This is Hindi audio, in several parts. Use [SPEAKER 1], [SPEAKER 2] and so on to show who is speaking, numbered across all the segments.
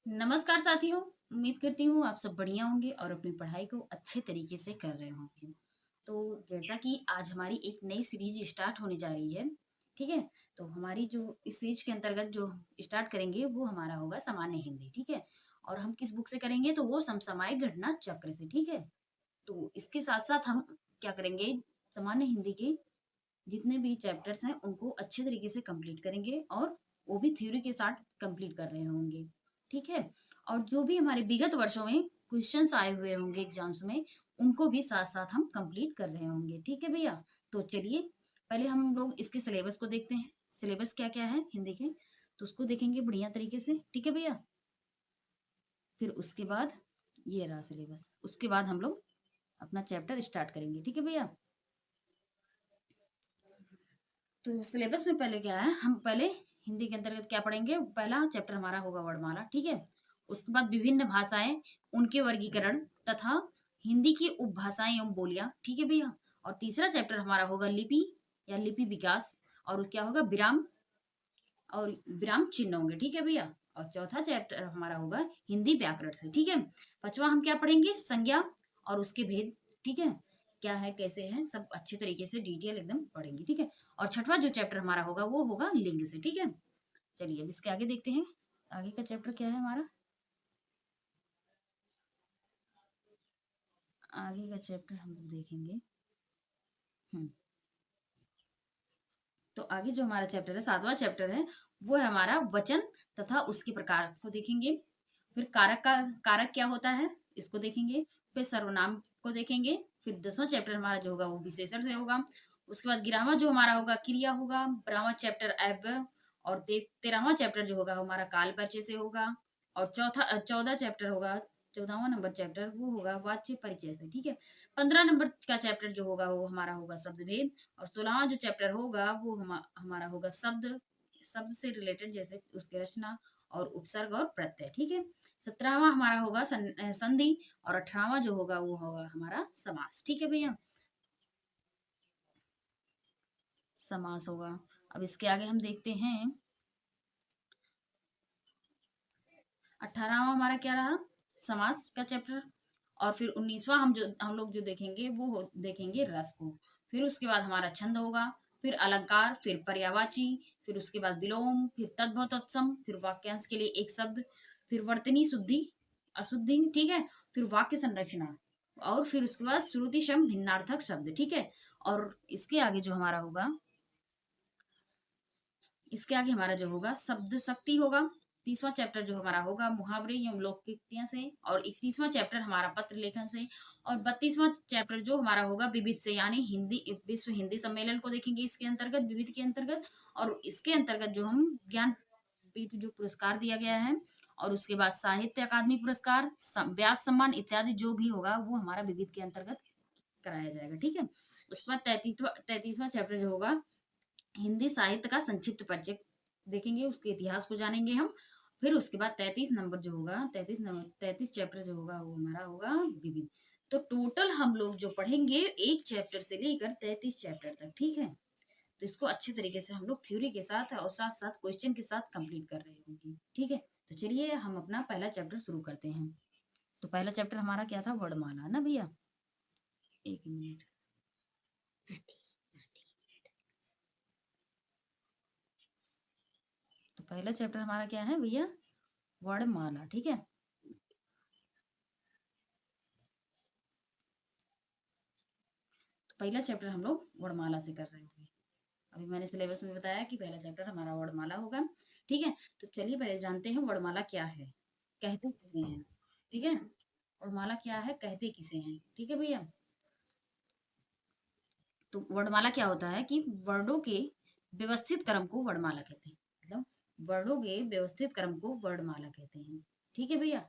[SPEAKER 1] नमस्कार साथियों। उम्मीद करती हूँ आप सब बढ़िया होंगे और अपनी पढ़ाई को अच्छे तरीके से कर रहे होंगे। तो जैसा कि आज हमारी एक नई सीरीज स्टार्ट होने जा रही है, ठीक है? तो हमारी जो इस सीरीज के अंतर्गत जो स्टार्ट करेंगे वो हमारा होगा सामान्य हिंदी, ठीक है? और हम किस बुक से करेंगे तो वो समसामयिक घटना चक्र से, ठीक है? तो इसके साथ-साथ हम क्या करेंगे, सामान्य हिंदी के जितने भी चैप्टर्स हैं उनको अच्छे तरीके से कंप्लीट करेंगे और वो भी थ्योरी के साथ कंप्लीट कर रहे होंगे, ठीक है? और जो भी हमारे विगत वर्षों में क्वेश्चंस आए हुए होंगे एग्जाम्स में, उनको भी साथ-साथ हम कंप्लीट कर रहे होंगे, ठीक है भैया? तो चलिए, पहले हम लोग इसके सिलेबस को देखते हैं। सिलेबस क्या-क्या है हिंदी के, तो उसको देखेंगे बढ़िया तरीके से, ठीक है भैया? फिर उसके बाद ये रहा सिलेबस। उसके बाद हम लोग अपना चैप्टर स्टार्ट करेंगे, ठीक है भैया? तो सिलेबस में पहले क्या है, हम पहले हिंदी के अंतर्गत क्या पढ़ेंगे, पहला चैप्टर हमारा होगा वर्णमाला, ठीक है? उसके बाद विभिन्न भाषाएं, उनके वर्गीकरण तथा हिंदी की उपभाषाएं एवं बोलियां, ठीक है भैया? और तीसरा चैप्टर हमारा होगा लिपि या लिपि विकास, और क्या होगा विराम और विराम चिन्ह होंगे, ठीक है भैया? और चौथा चैप्टर हमारा होगा हिंदी व्याकरण से, ठीक है? पांचवा हम क्या पढ़ेंगे, संज्ञा और उसके भेद, ठीक है? क्या है कैसे है सब अच्छी तरीके से डिटेल एकदम पढ़ेंगे, ठीक है? और छठवां जो चैप्टर हमारा होगा वो होगा लिंग से, ठीक है? चलिए अब इसके आगे देखते हैं। आगे का चैप्टर क्या है हमारा, आगे का चैप्टर हम लोग देखेंगे। हम्म तो आगे जो हमारा चैप्टर है, सातवां चैप्टर है, वो है हमारा वचन तथा उसके प्रकार को देखेंगे। फिर कारक क्या होता है, इसको देखेंगे। फिर सर्वनाम को देखेंगे। फिर 10वां चैप्टर हमारा जो होगा वो विशेषण से होगा। उसके बाद 11वां जो हमारा होगा क्रिया होगा। 12वां चैप्टर अव्यय, और 13वां चैप्टर जो होगा हमारा काल परिचय से होगा। और 14 चैप्टर होगा, 14वां नंबर चैप्टर वो होगा वाच्य परिचय से, ठीक है? 15 नंबर का चैप्टर जो होगा वो हमारा होगा शब्द भेद। और 16वां जो चैप्टर होगा वो हमारा होगा शब्द, शब्द से रिलेटेड जैसे उसकी रचना और उपसर्ग और प्रत्यय, ठीक है? 17वां हमारा होगा संधि। और 18वां जो होगा वो होगा हमारा समास, ठीक है भैया? समास होगा। अब इसके आगे हम देखते हैं, 18वां हमारा क्या रहा, समास का चैप्टर। और फिर 19वां हम लोग जो देखेंगे वो देखेंगे रस को। फिर उसके बाद हमारा छंद होगा। फिर अलंकार, फिर पर्यायवाची, फिर उसके बाद विलोम, फिर तद्भव तत्सम, फिर वाक्यांश के लिए एक शब्द, फिर वर्तनी शुद्धि अशुद्धि, ठीक है? फिर वाक्य संरचना, और फिर उसके बाद श्रुति शम भिन्नार्थक शब्द, ठीक है? और इसके आगे जो हमारा होगा, इसके आगे हमारा जो होगा शब्द शक्ति होगा। 30वां चैप्टर जो हमारा होगा मुहावरे एवं लोकोक्तियां से। और 31वां चैप्टर हमारा पत्र लेखन से। और 32वां चैप्टर जो हमारा होगा विविध से, यानी हिंदी विश्व हिंदी सम्मेलन को देखेंगे इसके अंतर्गत, विविध के अंतर्गत। और इसके अंतर्गत जो हम ज्ञान पीठ जो पुरस्कार दिया गया है, और उसके बाद साहित्य अकादमी पुरस्कार, व्यास सम्मान इत्यादि जो भी होगा वो हमारा विविध के अंतर्गत कराया जाएगा, ठीक है? उसके बाद 33वां चैप्टर जो होगा हिंदी साहित्य का संक्षिप्त परिचय देखेंगे, उसके इतिहास को जानेंगे हम। फिर उसके बाद 33 नंबर जो होगा, 33 चैप्टर जो होगा वो हमारा होगा विविध। तो टोटल हम लोग जो पढ़ेंगे एक चैप्टर से लेकर 33 चैप्टर तक, ठीक है? तो इसको अच्छे तरीके से हम लोग थ्योरी के साथ और साथ साथ क्वेश्चन के साथ कंप्लीट कर रहे होंगे, ठीक है? तो चलिए हम अपना पहला चैप्टर शुरू करते हैं। तो पहला चैप्टर हमारा क्या था, वर्णमाला ना भैया? एक मिनट। तो पहला चैप्टर हमारा क्या है भैया, वर्णमाला, ठीक है? तो पहला चैप्टर हम लोग वर्णमाला से कर रहे होंगे। अभी मैंने सिलेबस में बताया कि पहला चैप्टर हमारा वर्णमाला होगा, ठीक है? तो चलिए पहले जानते हैं वर्णमाला क्या है, कहते किसे हैं, ठीक है? वर्णमाला क्या है, कहते किसे हैं, ठीक है भैया? तो वर्णमाला क्या होता है कि वर्णों के व्यवस्थित क्रम को वर्णमाला कहते हैं, मतलब वर्णों के व्यवस्थित क्रम को वर्णमाला कहते हैं, ठीक है भैया?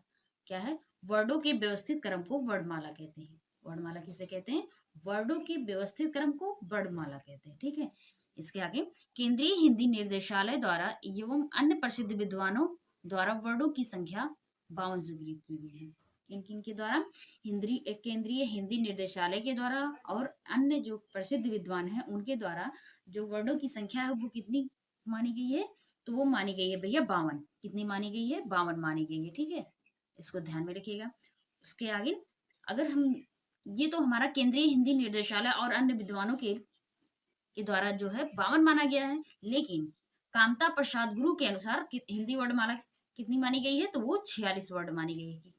[SPEAKER 1] क्या है, वर्णों के व्यवस्थित क्रम को वर्णमाला कहते हैं। वर्णमाला किसे कहते हैं, वर्णों के व्यवस्थित क्रम को वर्णमाला कहते हैं, ठीक है? इसके आगे, केंद्रीय हिंदी निर्देशालय द्वारा एवं अन्य प्रसिद्ध विद्वानों द्वारा वर्णों की संख्या 52 स्वीकृत की गई है। किन किन के द्वारा, केंद्रीय हिंदी निर्देशालय के द्वारा और अन्य जो प्रसिद्ध विद्वान हैं उनके द्वारा जो वर्णों की संख्या है वो कितनी मानी गई है? तो वो मानी गई है भैया 52। कितनी मानी गई है? 52 मानी गई है, ठीक है? इसको ध्यान में रखिएगा। उसके आगे अगर हम, ये तो हमारा केंद्रीय हिंदी निर्देशालय और अन्य विद्वानों के द्वारा जो है 52 माना गया है। लेकिन कामता प्रसाद गुरु के अनुसार हिंदी वर्णमाला कितनी मानी गई है? तो वो 46 वर्ड मानी गई है।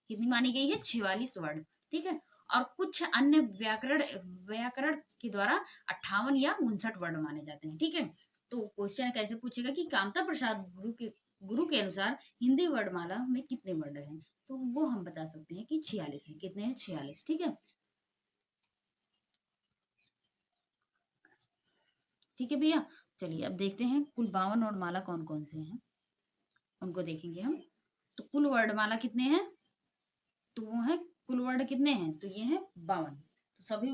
[SPEAKER 1] कितनी मानी गई है? 46 वर्ड, ठीक है? और कुछ अन्य व्याकरण व्याकरण के द्वारा 58 या 59 वर्ड माने जाते हैं, ठीक है? तो क्वेश्चन कैसे पूछेगा कि कामता प्रसाद गुरु के अनुसार हिंदी वर्णमाला में कितने वर्ड हैं? तो वो हम बता सकते हैं कि 46 है। कितने हैं? 46, ठीक है? ठीक है भैया। चलिए अब देखते हैं कुल 52 वर्णमाला कौन कौन से हैं, उनको देखेंगे हम। तो कुल वर्णमाला कितने हैं? तो वो है, कुल वर्ड कितने हैं? तो ये है 52। तो सभी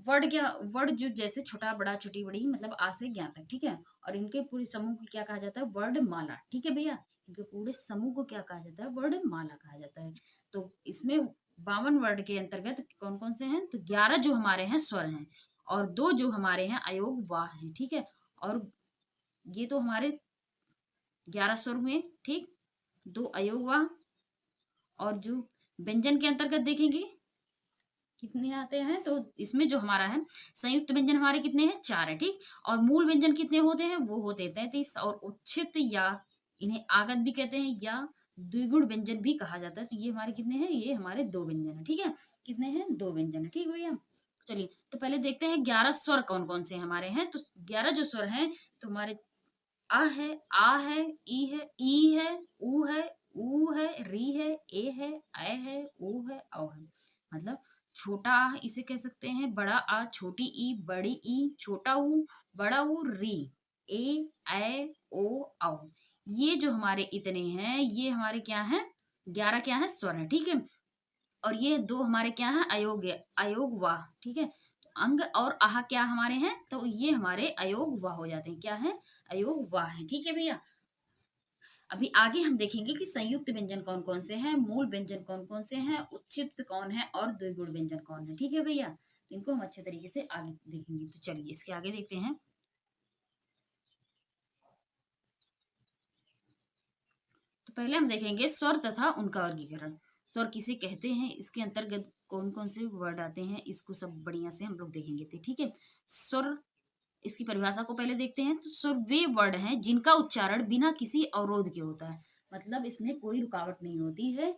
[SPEAKER 1] वर्ड क्या, वर्ड जो जैसे छोटा बड़ा छोटी बड़ी मतलब आ से ज्ञा तक, ठीक है? और इनके पूरे समूह को क्या कहा जाता है? वर्ड माला, ठीक है भैया? इनके पूरे समूह को क्या कहा जाता है? वर्ड माला कहा जाता है। तो इसमें 52 वर्ड के अंतर्गत कौन कौन से हैं? तो 11 जो हमारे हैं स्वर हैं, और 2 जो हमारे हैं अयोग वाह हैं, ठीक है? और ये तो हमारे 11 स्वर हुए, ठीक? 2 अयोग वाह, और जो व्यंजन के अंतर्गत देखेंगे कितने आते हैं, तो इसमें जो हमारा है संयुक्त व्यंजन हमारे कितने हैं? 4 है, ठीक? और मूल व्यंजन कितने होते हैं? वो होते हैं 33। और उच्छित या इन्हें आगत भी कहते हैं या द्विगुण व्यंजन भी कहा जाता है। तो ये हमारे कितने हैं? ये हमारे 2 व्यंजन है, ठीक है? कितने हैं? 2 व्यंजन है, ठीक भैया? चलिए तो पहले देखते हैं 11 स्वर कौन कौन से हमारे हैं। तो 11 जो स्वर हैं तो हमारे अ है, आ है, ई है, ई है, ऊ है, ऊ है, री है, ए है, ऐ है, ऊ है, औ है। मतलब छोटा आ इसे कह सकते हैं, बड़ा आ, छोटी ई, बड़ी ई, छोटा ऊ, बड़ा ऊ, री, ए, ऐ, ओ, औ। ये जो हमारे इतने हैं, ये हमारे क्या हैं? 11 क्या है? स्वर है, ठीक है? और ये 2 हमारे क्या है? अयोग्य, अयोग वाह, ठीक है? तो अंग और आह क्या हमारे हैं? तो ये हमारे अयोग वाह हो जाते हैं। क्या है? अयोग वाह है, ठीक है भैया? अभी आगे हम देखेंगे कि संयुक्त व्यंजन कौन कौन से हैं, मूल व्यंजन कौन कौन से हैं, उच्छिष्ट कौन है और द्विगुण व्यंजन कौन है, ठीक है भैया? तो इनको हम अच्छे तरीके से आगे देखेंगे। तो चलिए इसके आगे देखते हैं। तो पहले हम देखेंगे स्वर तथा उनका वर्गीकरण। स्वर किसे कहते हैं, इसके अंतर्गत कौन कौन से वर्ड आते हैं, इसको सब बढ़िया से हम लोग देखेंगे, तो ठीक है? स्वर, इसकी परिभाषा को पहले देखते हैं। तो स्वर वे वर्ड हैं जिनका उच्चारण बिना किसी अवरोध के होता है। मतलब इसमें कोई रुकावट नहीं होती है।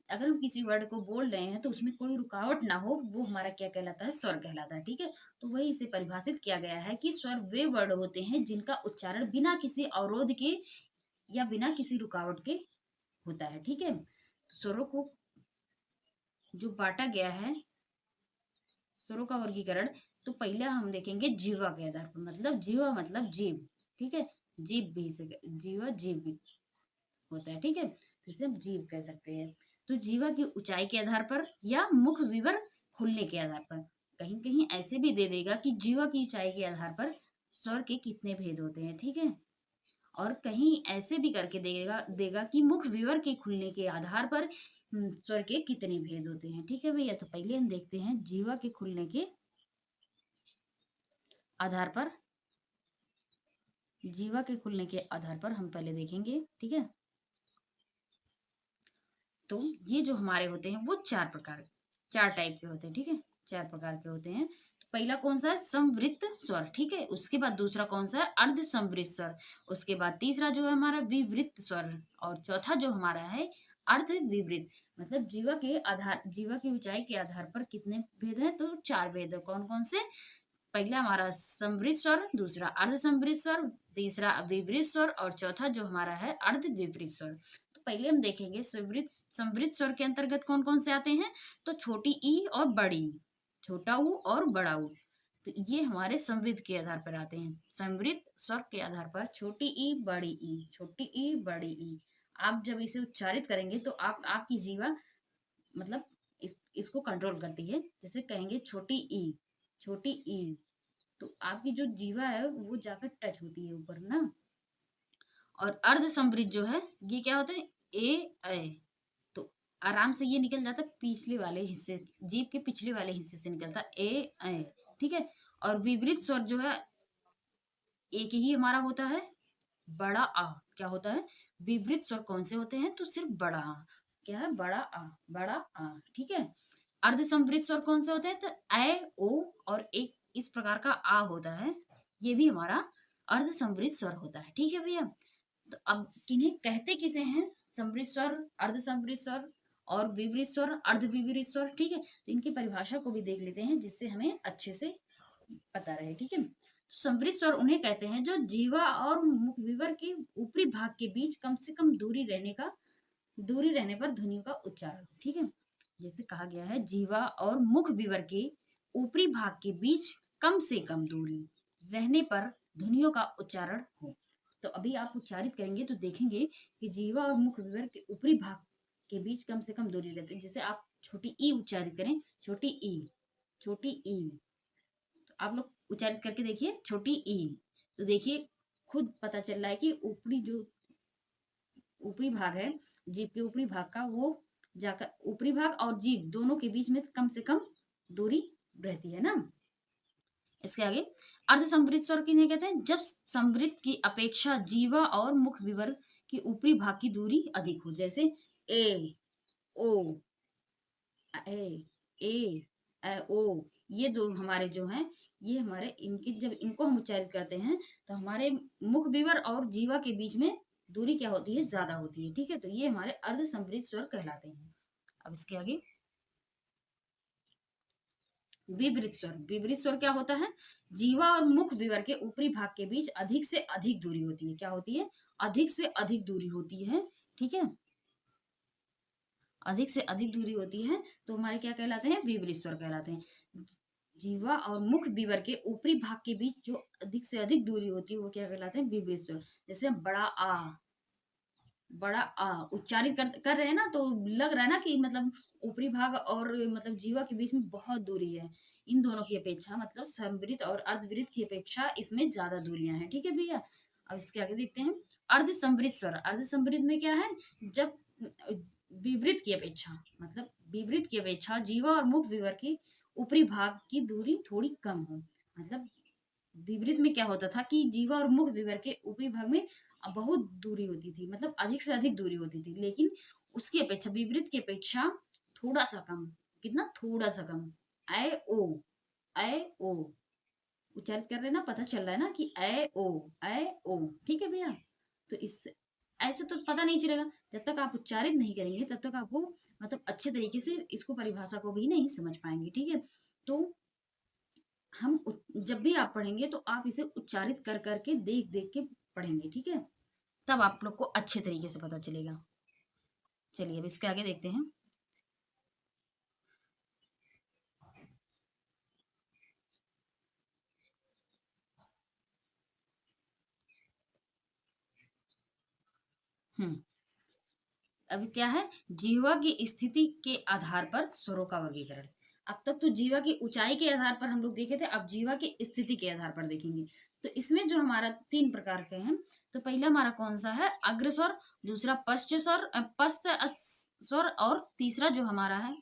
[SPEAKER 1] अगर हम किसी वर्ड को बोल रहे हैं तो उसमें कोई रुकावट ना हो, वो हमारा क्या कहलाता है? स्वर कहलाता है, ठीक है? तो वही इसे परिभाषित किया गया है कि स्वर वे वर्ड होते हैं जिनका उच्चारण बिना किसी अवरोध के या बिना किसी रुकावट के होता है, ठीक है? स्वरों को जो बांटा गया है, स्वरों का वर्गीकरण, तो पहले हम देखेंगे जीवा के आधार पर। मतलब जीवा मतलब जीव, ठीक है? जीव भी से जीवा जीव भी होता है, ठीक है? तो इसे हम जीव कह सकते हैं। तो जीवा की ऊंचाई के आधार पर या मुख विवर खुलने के आधार पर, कहीं कहीं ऐसे भी दे देगा कि जीवा की ऊंचाई के आधार पर स्वर के कितने भेद होते हैं, ठीक है? और कहीं ऐसे भी करके देगा देगा कि मुख विवर के खुलने के आधार पर स्वर के कितने भेद होते हैं, ठीक है भैया? तो पहले हम देखते हैं जीवा के खुलने के आधार पर। जीवा के खुलने के आधार पर हम पहले देखेंगे, ठीक है? तो ये जो हमारे होते हैं वो 4 टाइप के होते हैं, ठीक है? 4 प्रकार के होते हैं। तो पहला कौन सा है? संवृत्त स्वर, ठीक है? उसके बाद दूसरा कौन सा है? अर्ध संवृत्त स्वर। उसके बाद तीसरा जो है हमारा विवृत स्वर, और चौथा जो हमारा है अर्ध विवृत। मतलब जीवा की ऊंचाई के आधार पर कितने भेद हैं? तो 4 भेद है। कौन कौन से? पहला हमारा संवृत्त स्वर, दूसरा अर्ध संवृत्त स्वर, तीसरा विवृत स्वर, और चौथा जो हमारा है अर्ध विवृत स्वर। तो पहले हम देखेंगे संवृत्त स्वर के अंतर्गत कौन कौन से आते हैं। तो छोटी ई और बड़ी ई, छोटा ऊ और बड़ा ऊ। तो ये हमारे संवृत्त के आधार पर आते हैं। संवृत्त स्वर के आधार पर छोटी ई बड़ी ई, छोटी ई बड़ी ई। आप जब इसे उच्चारित करेंगे तो आपकी जीवा मतलब इसको कंट्रोल करती है। जैसे कहेंगे छोटी ई, छोटी ई, तो आपकी जो जीवा है वो जाकर टच होती है ऊपर ना। और अर्ध संवृत जो है ये क्या होता है? ए तो आराम से ये निकल जाता है पिछले वाले हिस्से, जीभ के पिछले वाले हिस्से से निकलता है ए, ठीक है? और विवृत स्वर जो है एक ही हमारा होता है, बड़ा आ क्या होता है? विपरीत स्वर कौन से होते हैं? तो सिर्फ बड़ा आ। क्या है? बड़ा आ, बड़ा आ, ठीक है। अर्ध संवृत स्वर कौन से होते हैं? तो ए, ओ और एक इस प्रकार का आ होता है, ये भी हमारा अर्ध संवृत स्वर होता है, ठीक है भैया। तो अब किन्हें कहते किसे हैं? संवृत स्वर, अर्ध संवृत स्वर और विपरीत स्वर, अर्ध विपरीत स्वर, ठीक है। तो इनकी परिभाषा को भी देख लेते हैं जिससे हमें अच्छे से पता रहे, ठीक है। तो संवृत स्वर उन्हें कहते हैं जो जीवा और मुख विवर के ऊपरी भाग के बीच कम से कम दूरी रहने पर ध्वनियों का उच्चारण हो, ठीक है। जैसे कहा गया है जीवा और मुख विवर के ऊपरी भाग के बीच कम से कम दूरी रहने पर ध्वनियों का उच्चारण हो। तो अभी आप उच्चारित करेंगे तो देखेंगे कि जीवा और मुख विवर के ऊपरी भाग के बीच कम से कम दूरी रहती है। जैसे आप छोटी ई उच्चारित करें, छोटी ई, छोटी ई, तो आप लोग उच्चारित करके देखिए छोटी ई, तो देखिए खुद पता चल रहा है कि ऊपरी जो ऊपरी भाग है, जीभ के ऊपरी भाग का, वो जाकर ऊपरी भाग और जीभ दोनों के बीच में कम से कम दूरी रहती है ना। इसके आगे अर्ध संवृत स्वर किन्हें कहते हैं? जब संवृत की अपेक्षा जीवा और मुख विवर की ऊपरी भाग की दूरी अधिक हो। जैसे ए, ओ, ए, ओ, ये दो हमारे जो हैं, ये हमारे इनकी जब इनको हम उच्चारित करते हैं तो हमारे मुख विवर और जीवा के बीच में दूरी क्या होती है? ज्यादा होती है, ठीक है। तो ये हमारे अर्ध संवृत स्वर कहलाते हैं। अब इसके आगे विपरीत स्वर। विपरीत स्वर क्या होता है? जीवा और मुख विवर के ऊपरी भाग के बीच अधिक से अधिक दूरी होती है। क्या होती है? अधिक से अधिक दूरी होती है, ठीक है। अधिक से अधिक दूरी होती है तो हमारे क्या कहलाते हैं? विपरीत स्वर कहलाते हैं। जीवा और मुख विवर के ऊपरी भाग के बीच जो अधिक से अधिक दूरी होती है वो क्या कहलाते हैं? विपरीत स्वर। जैसे बड़ा आ, बड़ा आ उच्चारित कर रहे हैं ना, तो लग रहा है ना कि मतलब ऊपरी भाग और मतलब जीवा के बीच में बहुत दूरी है। इन दोनों की अपेक्षा मतलब संवृत और अर्धवृत की अपेक्षा इसमें ज्यादा दूरियां हैं, ठीक है भैया। अब इसके आगे देखते हैं अर्ध संवृत स्वर। अर्ध संवृत में क्या है? जब विवृत की अपेक्षा मतलब विवृत की अपेक्षा जीवा और मुख विवर की ऊपरी भाग की दूरी थोड़ी कम हो। मतलब विपरीत में क्या होता था कि जीवा और मुख विवर के ऊपरी भाग में बहुत दूरी होती थी, मतलब अधिक से अधिक दूरी होती थी, लेकिन उसकी अपेक्षा विपरीत की अपेक्षा थोड़ा सा कम। कितना? थोड़ा सा कम। ए ओ, ए ओ उच्चारित कर रहे हैं ना, पता चल रहा है ना कि ए ओ, ए ओ, ठीक है भैया। तो इस ऐसे तो पता नहीं चलेगा जब तक आप उच्चारित नहीं करेंगे, तब तक आपको मतलब अच्छे तरीके से इसको परिभाषा को भी नहीं समझ पाएंगे, ठीक है। तो हम जब भी आप पढ़ेंगे तो आप इसे उच्चारित कर करके देख देख के पढ़ेंगे, ठीक है। तब आप लोग को अच्छे तरीके से पता चलेगा। चलिए अब इसके आगे देखते हैं। हम्म अभी क्या है? जीवा की स्थिति के आधार पर स्वरों का वर्गीकरण। अब तक तो जीवा की ऊंचाई के आधार पर हम लोग देखे थे, अब जीवा की स्थिति के आधार पर देखेंगे। तो इसमें जो हमारा तीन प्रकार के हैं, तो पहला हमारा कौन सा है? अग्रस्वर, दूसरा पश्च स्वर, पश्च स्वर, और तीसरा जो हमारा है,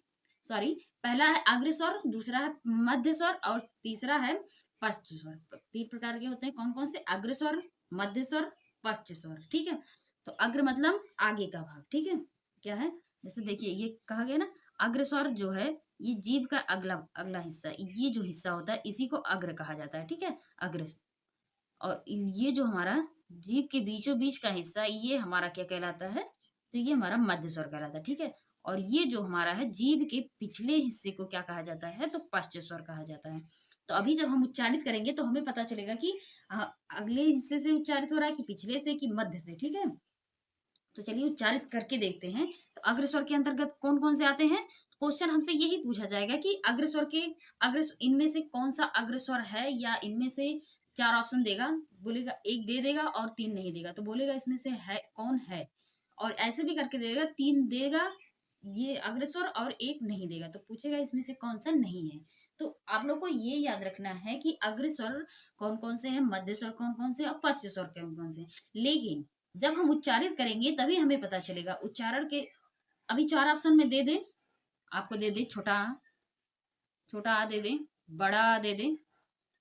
[SPEAKER 1] सॉरी, पहला है अग्रस्वर, दूसरा है मध्य स्वर और तीसरा है पश्च स्वर। तीन प्रकार के होते हैं, कौन कौन से? अग्रस्वर, मध्य स्वर, पश्च स्वर, ठीक है। तो अग्र मतलब आगे का भाग, ठीक है। क्या है? जैसे देखिए ये कहा गया ना, अग्रस्वर जो है ये जीभ का अगला अगला हिस्सा, ये जो हिस्सा होता है इसी को अग्र कहा जाता है, ठीक है। अग्र। और ये जो हमारा जीभ के बीचों बीच का हिस्सा, ये हमारा क्या कहलाता है? तो ये हमारा मध्य स्वर कहलाता है, ठीक है। और ये जो हमारा है जीभ के पिछले हिस्से को क्या कहा जाता है? तो पश्च स्वर कहा जाता है। तो अभी जब हम उच्चारित करेंगे तो हमें पता चलेगा कि अगले हिस्से से उच्चारित हो रहा है कि पिछले से कि मध्य से, ठीक है। तो चलिए उच्चारित करके देखते हैं। तो अग्रस्वर के अंतर्गत कौन कौन से आते हैं? क्वेश्चन हमसे यही पूछा जाएगा कि अग्रस्वर के अग्र इनमें से कौन सा अग्रस्वर है, या इनमें से चार ऑप्शन देगा, बोलेगा एक दे देगा और तीन नहीं देगा, तो बोलेगा इसमें से है कौन है, और ऐसे भी करके देगा, तीन देगा ये अग्रस्वर और एक नहीं देगा, तो पूछेगा इसमें से कौन सा नहीं है। तो आप लोग को ये याद रखना है कि अग्रस्वर कौन कौन से हैं, मध्य स्वर कौन कौन से और पश्च स्वर कौन कौन से। लेकिन जब हम उच्चारित करेंगे तभी हमें पता चलेगा उच्चारण के। अभी चार ऑप्शन में दे दे, आपको दे दे छोटा आ, छोटा आ दे दे, बड़ा आ दे दे,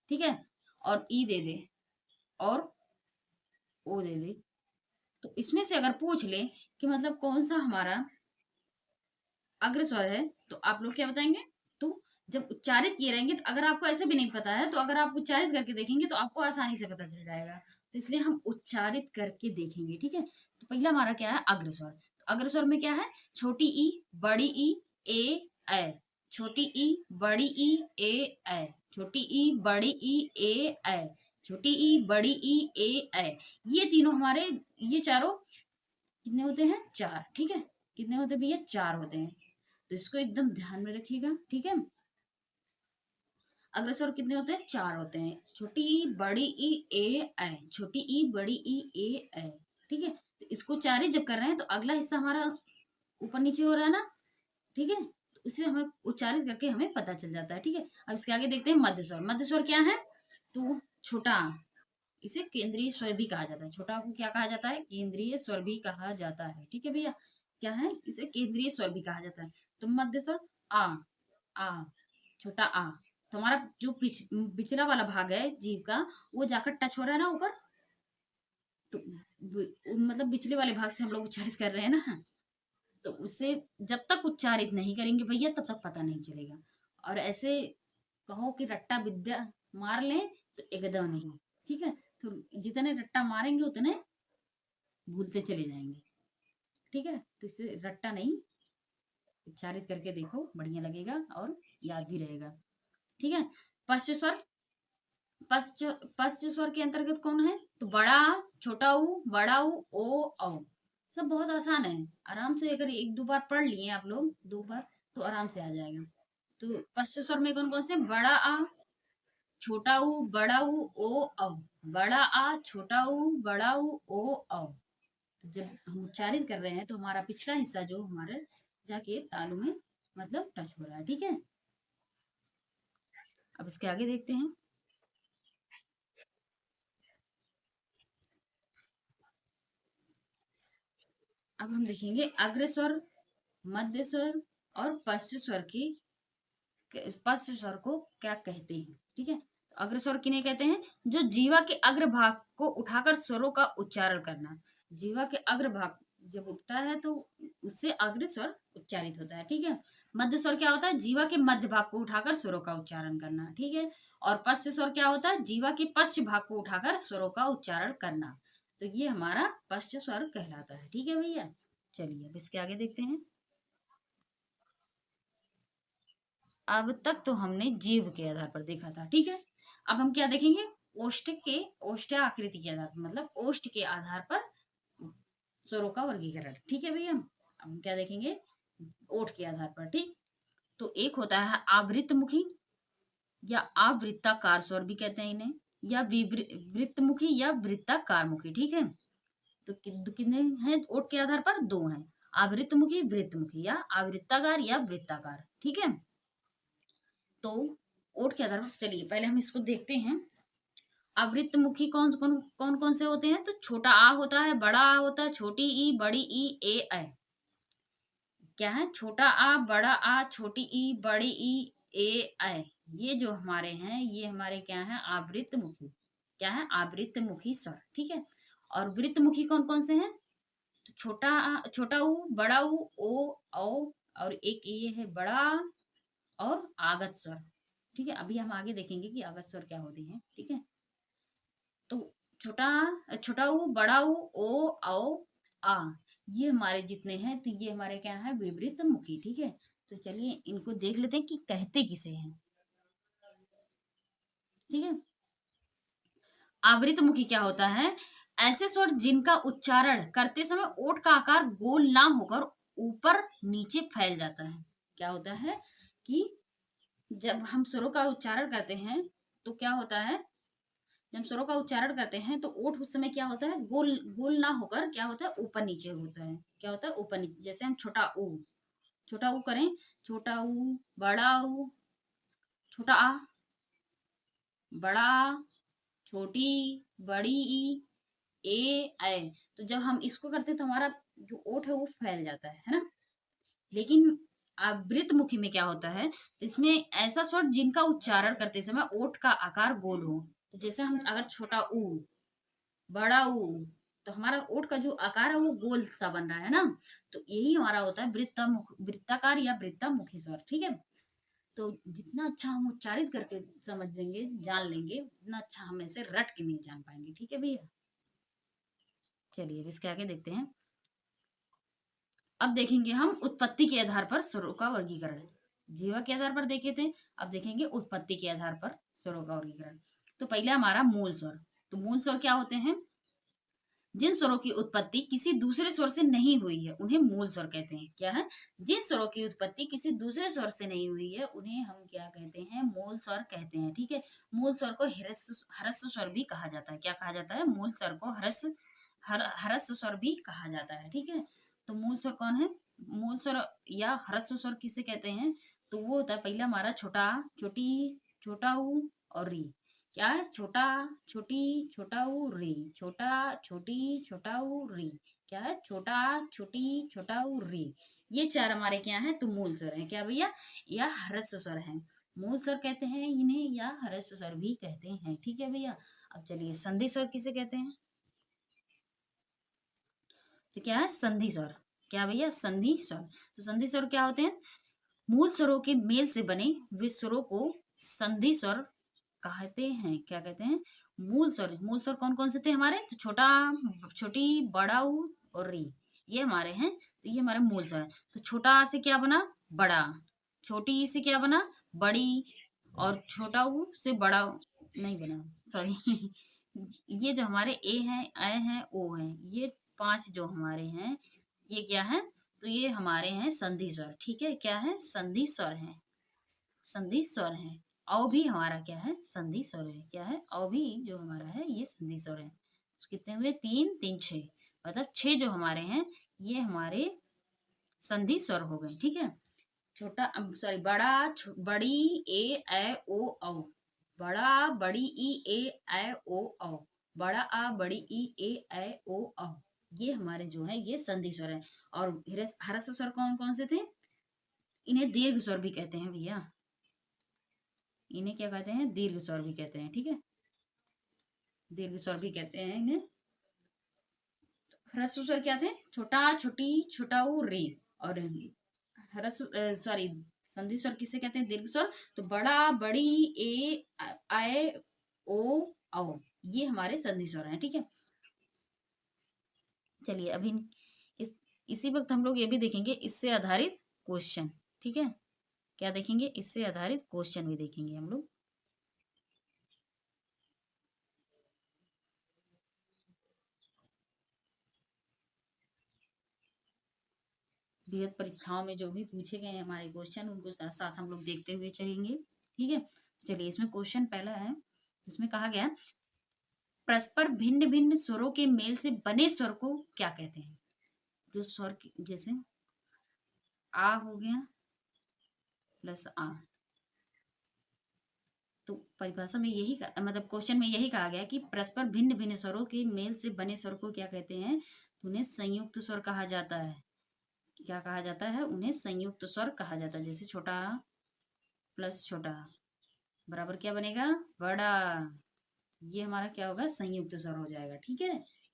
[SPEAKER 1] ठीक है, और ई दे दे, और ओ दे दे। तो इसमें से अगर पूछ ले कि मतलब कौन सा हमारा अग्रस्वर है, तो आप लोग क्या बताएंगे? तो जब उच्चारित किए रहेंगे, तो अगर आपको ऐसे भी नहीं पता है, तो अगर आप उच्चारित करके देखेंगे तो आपको आसानी से पता चल जाएगा। तो इसलिए हम उच्चारित करके देखेंगे, ठीक है। तो पहला हमारा क्या है? अग्रस्वर। तो अग्रस्वर में क्या है? छोटी ई, बड़ी ई, ए छोटी ई, बड़ी ई, ए छोटी ई, बड़ी ई, ए छोटी ई, बड़ी ई, ए ये तीनों हमारे, ये चारों कितने होते हैं? चार, ठीक है। कितने होते हैं भैया? चार होते हैं। तो इसको एकदम ध्यान में रखिएगा, ठीक है। अग्रस्वर कितने होते हैं? चार होते हैं। छोटी ई, बड़ी ई, ए छोटी ई, बड़ी ई, ए ठीक है। तो इसको चार ही जब कर रहे हैं, तो अगला हिस्सा हमारा ऊपर नीचे हो रहा है ना, ठीक है। तो उसे हमें उच्चारित करके हमें पता चल जाता है, ठीक है। अब इसके आगे देखते हैं मध्य स्वर। मध्य स्वर क्या है? तो छोटा, इसे केंद्रीय स्वर भी कहा जाता है। छोटा को क्या कहा जाता है? केंद्रीय स्वर भी कहा जाता है, ठीक है भैया। क्या है? इसे केंद्रीय स्वर भी कहा जाता है। तो मध्य स्वर आ छोटा आ। तो हमारा जो पिछला वाला भाग है जीभ का, वो जाकर टच हो रहा है ना ऊपर, तो मतलब पिछले वाले भाग से हम लोग उच्चारित कर रहे हैं ना, तो उसे जब तक उच्चारित नहीं करेंगे भैया, तब तक पता नहीं चलेगा। और ऐसे कहो कि रट्टा विद्या मार लें, तो एकदम नहीं, ठीक है। तो जितने रट्टा मारेंगे उतने भूलते चले जाएंगे, ठीक है। तो इससे रट्टा नहीं, उच्चारित करके देखो, बढ़िया लगेगा और याद भी रहेगा, ठीक है। पश्च स्वर। पश्च स्वर के अंतर्गत कौन है? तो बड़ा, छोटा ऊ, बड़ा ऊ, ओ औ। सब बहुत आसान है, आराम से अगर एक दो बार पढ़ लिए आप लोग, दो बार, तो आराम से आ जाएगा। तो पश्च स्वर में कौन कौन से? बड़ा आ, छोटा ऊ, बड़ा ऊ, ओ औ। बड़ा आ, छोटा ऊ, बड़ा ऊ, ओ औ। तो जब हम उच्चारित कर रहे हैं, तो हमारा पिछला हिस्सा जो हमारे जाके तालु में मतलब टच हो रहा है, ठीक है। अब इसके आगे देखते हैं। अब हम देखेंगे अग्रस्वर, मध्य स्वर और पश्च स्वर की, पश्च स्वर को क्या कहते हैं, ठीक है। तो अग्रस्वर किन्हें कहते हैं? जो जीवा के अग्रभाग को उठाकर स्वरों का उच्चारण करना। जीवा के अग्रभाग जब उठता है, तो उससे अग्रस्वर उच्चारित होता है, ठीक है। मध्य स्वर क्या होता है? जीवा के मध्य भाग को उठाकर स्वरों का उच्चारण करना, ठीक है। और पश्च स्वर क्या होता है? जीवा के पश्च भाग को उठाकर स्वरों का उच्चारण करना। तो ये हमारा पश्च स्वर कहलाता है, ठीक है भैया। चलिए अब इसके आगे देखते हैं। अब तक तो हमने जीव के आधार पर देखा था, ठीक है। अब हम क्या देखेंगे? ओष्ठ के, ओष्ठ आकृति के आधार पर, मतलब ओष्ठ के आधार पर स्वरों का वर्गीकरण, ठीक है भैया। अब हम क्या देखेंगे? ओठ के आधार पर, ठीक। तो एक होता है आवृतमुखी या आवृत्ताकार स्वर भी कहते हैं इन्हें, या वृत्तमुखी या वृत्ताकार मुखी, ठीक है। तो कितने हैं ओठ के आधार पर? दो हैं, आवृतमुखी, वृत्तमुखी, या आवृत्ताकार या वृत्ताकार, ठीक है। तो ओठ के आधार पर चलिए पहले हम इसको देखते हैं। आवृत्तमुखी कौन कौन कौन कौन से होते हैं? तो छोटा आ होता है, बड़ा आ होता है, छोटी ई, बड़ी ई, ए क्या है? छोटा आ, बड़ा आ, छोटी ई, बड़ी ई, ए ये जो हमारे हैं, ये हमारे क्या है? आवृत्तमुखी। क्या है? आवृत्तमुखी स्वर, ठीक है। और वृत्तमुखी कौन कौन से हैं? तो छोटा आ, छोटा ऊ, बड़ा ऊ, ओ औ, और एक ये है बड़ा आ और आगत स्वर, ठीक है। अभी हम आगे देखेंगे कि आगत स्वर क्या होते हैं, ठीक है। तो छोटा, छोटा ऊ, बड़ा ऊ, ओ औ आ, ये हमारे जितने हैं, तो ये हमारे क्या है? विवृत मुखी, ठीक है। तो चलिए इनको देख लेते हैं कि कहते किसे हैं, ठीक है। आवृत मुखी क्या होता है? ऐसे स्वर जिनका उच्चारण करते समय ओठ का आकार गोल ना होकर ऊपर नीचे फैल जाता है। क्या होता है कि जब हम स्वरों का उच्चारण करते हैं, तो क्या होता है? जब स्वरों का उच्चारण करते हैं, तो ओठ उस समय क्या होता है? गोल गोल ना होकर क्या होता है? ऊपर नीचे होता है। क्या होता है? ऊपर नीचे। जैसे हम छोटा ऊ करें, छोटा ऊ, बड़ा ऊ, छोटा आ, बड़ा आ, छोटी, बड़ी ई, तो जब हम इसको करते हैं, तो हमारा जो ओठ है वो फैल जाता है ना। लेकिन आवृत मुखी में क्या होता है? तो इसमें ऐसा स्वर जिनका उच्चारण करते समय ओठ का आकार गोल हो। तो जैसे हम अगर छोटा ऊ बड़ा ऊ। तो हमारा ओठ का जो आकार है वो गोल सा बन रहा है ना, तो यही हमारा होता है वृत्ताकार या वृत्तामुखी स्वर। ठीक है, तो जितना अच्छा हम उच्चारित करके समझ लेंगे, जान लेंगे, उतना अच्छा हम ऐसे रट के नहीं जान पाएंगे। ठीक है भैया, चलिए अब इसके आगे देखते हैं। अब देखेंगे हम उत्पत्ति के आधार पर स्वरों का वर्गीकरण। जीवा के आधार पर देखे थे, अब देखेंगे उत्पत्ति के आधार पर स्वरों का वर्गीकरण। तो पहले हमारा मूल स्वर। तो मूल स्वर क्या होते हैं? जिन स्वरों की उत्पत्ति किसी दूसरे स्वर से नहीं हुई है उन्हें मूल स्वर कहते हैं। क्या है? जिन स्वरों की उत्पत्ति किसी दूसरे स्वर से नहीं हुई है उन्हें हम क्या कहते हैं? मूल स्वर कहते हैं। ठीक है, मूल स्वर को ह्रस्व स्वर भी कहा जाता है। क्या कहा जाता है? मूल स्वर को ह्रस्व स्वर भी कहा जाता है। ठीक है, तो मूल स्वर कौन है? मूल स्वर या ह्रस्व स्वर किसे कहते हैं? तो वो होता है पहला हमारा छोटा, छोटी, छोटा ऊ और री। क्या है? छोटा, छोटी, छोटा ऊ, री। छोटा, छोटी, छोटा ऊ, री। क्या है? छोटा, छोटी, छोटा ऊ, री। ये चार हमारे क्या है? तो मूल स्वर है। क्या भैया? या ह्रस्व स्वर है। मूल स्वर कहते हैं इन्हें, या ह्रस्व स्वर भी कहते हैं। ठीक है भैया, अब चलिए संधि स्वर किसे कहते हैं? तो क्या है? संधि स्वर। क्या भैया? संधि स्वर। तो संधि स्वर क्या होते हैं? मूल स्वरों के मेल से बने वे स्वरों को संधि स्वर कहते हैं। क्या कहते हैं? मूल स्वर। मूल स्वर कौन कौन से थे हमारे? तो छोटा, छोटी, बड़ा ऊ और री, ये हमारे हैं। तो ये हमारे मूल स्वर है। तो छोटा आ से क्या बना? बड़ा। छोटी ई से क्या बना? बड़ी। और छोटा ऊ से बड़ा नहीं बना, सॉरी। ये जो हमारे ए है, ऐ है, ओ है, ये पांच जो हमारे हैं, ये क्या है? तो ये हमारे हैं संधि स्वर। ठीक है, क्या है? संधि स्वर है। संधि स्वर है। औ भी हमारा क्या है? संधि स्वर है। क्या है? औ भी जो हमारा है ये संधि स्वर है। तो कितने हुए? तीन, तीन, छह। मतलब छह जो हमारे हैं ये हमारे संधि स्वर हो गए। ठीक है, छोटा, सॉरी, बड़ा, बड़ी, ए, ऐ, ओ, औ। बड़ा, बड़ी, ई, ए, ऐ, ओ, औ। बड़ा आ, बड़ी ई, ए, ऐ, ओ, औ। ये हमारे जो है ये संधि स्वर है। और ह्रस्व स्वर कौन कौन से थे? इन्हें दीर्घ स्वर भी कहते हैं भैया। इन्हें क्या कहते हैं? दीर्घ स्वर भी कहते हैं। ठीक है, दीर्घ स्वर भी कहते हैं इन्हें। ह्रस्व स्वर क्या थे? छोटा, छोटी, छोटा ऊ, रे। और ह्रस्व, सॉरी, संधि स्वर किसे कहते हैं? दीर्घ स्वर। तो बड़ा, बड़ी, ए, आए, ओ, औ, ये हमारे संधि स्वर हैं। ठीक है, चलिए अभी इस इसी वक्त हम लोग ये भी देखेंगे इससे आधारित क्वेश्चन। ठीक है, क्या देखेंगे? इससे आधारित क्वेश्चन भी देखेंगे हम लोग। बेहद परीक्षाओं में जो भी पूछे गए हैं हमारे क्वेश्चन, उनको साथ साथ हम लोग देखते हुए चलेंगे। ठीक है, चलिए इसमें क्वेश्चन पहला है, इसमें कहा गया परस्पर भिन्न भिन्न स्वरों के मेल से बने स्वर को क्या कहते हैं? जो स्वर जैसे आ हो गया प्लस आ, तो परिभाषा में यही मतलब क्वेश्चन में यही कहा गया कि परस्पर भिन्न भिन्न स्वरों के मेल से बने स्वर को क्या कहते हैं? तो उन्हें संयुक्त स्वर कहा जाता है। क्या कहा जाता है? उन्हें संयुक्त स्वर कहा जाता है। जैसे छोटा प्लस छोटा बराबर क्या बनेगा? बड़ा। ये हमारा क्या होगा? संयुक्त स्वर हो जाएगा। ठीक है,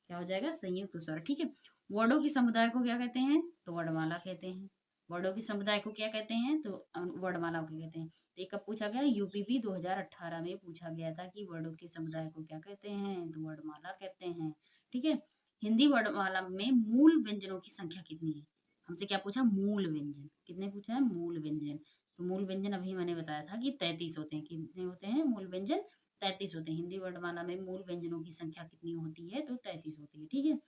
[SPEAKER 1] क्या हो जाएगा? संयुक्त स्वर। ठीक है, वर्डों की समुदाय को क्या कहते हैं? तो वर्णमाला कहते हैं। वर्डों की समुदाय को क्या कहते हैं? तो वर्णमाला को कहते हैं। तो ये कब पूछा गया? यूपीपी 2018 में पूछा गया था कि वर्डों के समुदाय को क्या कहते हैं? तो वर्णमाला कहते हैं। ठीक है, हिंदी वर्णमाला में मूल व्यंजनों की संख्या कितनी है? हमसे क्या पूछा? मूल व्यंजन। कितने पूछा है? मूल व्यंजन। तो मूल व्यंजन अभी मैंने बताया था कि 33 होते हैं। कितने होते हैं मूल व्यंजन? 33 होते हैं। हिंदी वर्णमाला में मूल व्यंजनों की संख्या कितनी होती है? तो 33 होती है। ठीक है,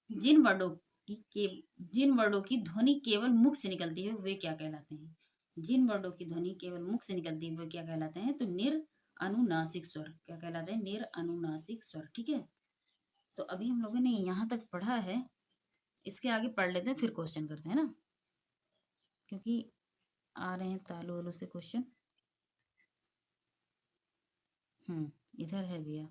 [SPEAKER 1] जिन वर्डों की जिन वर्डों की ध्वनि केवल मुख से निकलती है वे क्या कहलाते हैं? जिन वर्डों की ध्वनि केवल मुख से निकलती है वे क्या कहलाते हैं? तो निर अनुनासिक स्वर। क्या कहलाते हैं? निर अनुनासिक स्वर। ठीक है, तो अभी हम लोगों ने यहाँ तक पढ़ा है, इसके आगे पढ़ लेते हैं फिर क्वेश्चन करते हैं ना, क्योंकि आ रहे हैं तालु वालों से क्वेश्चन। इधर है भैया।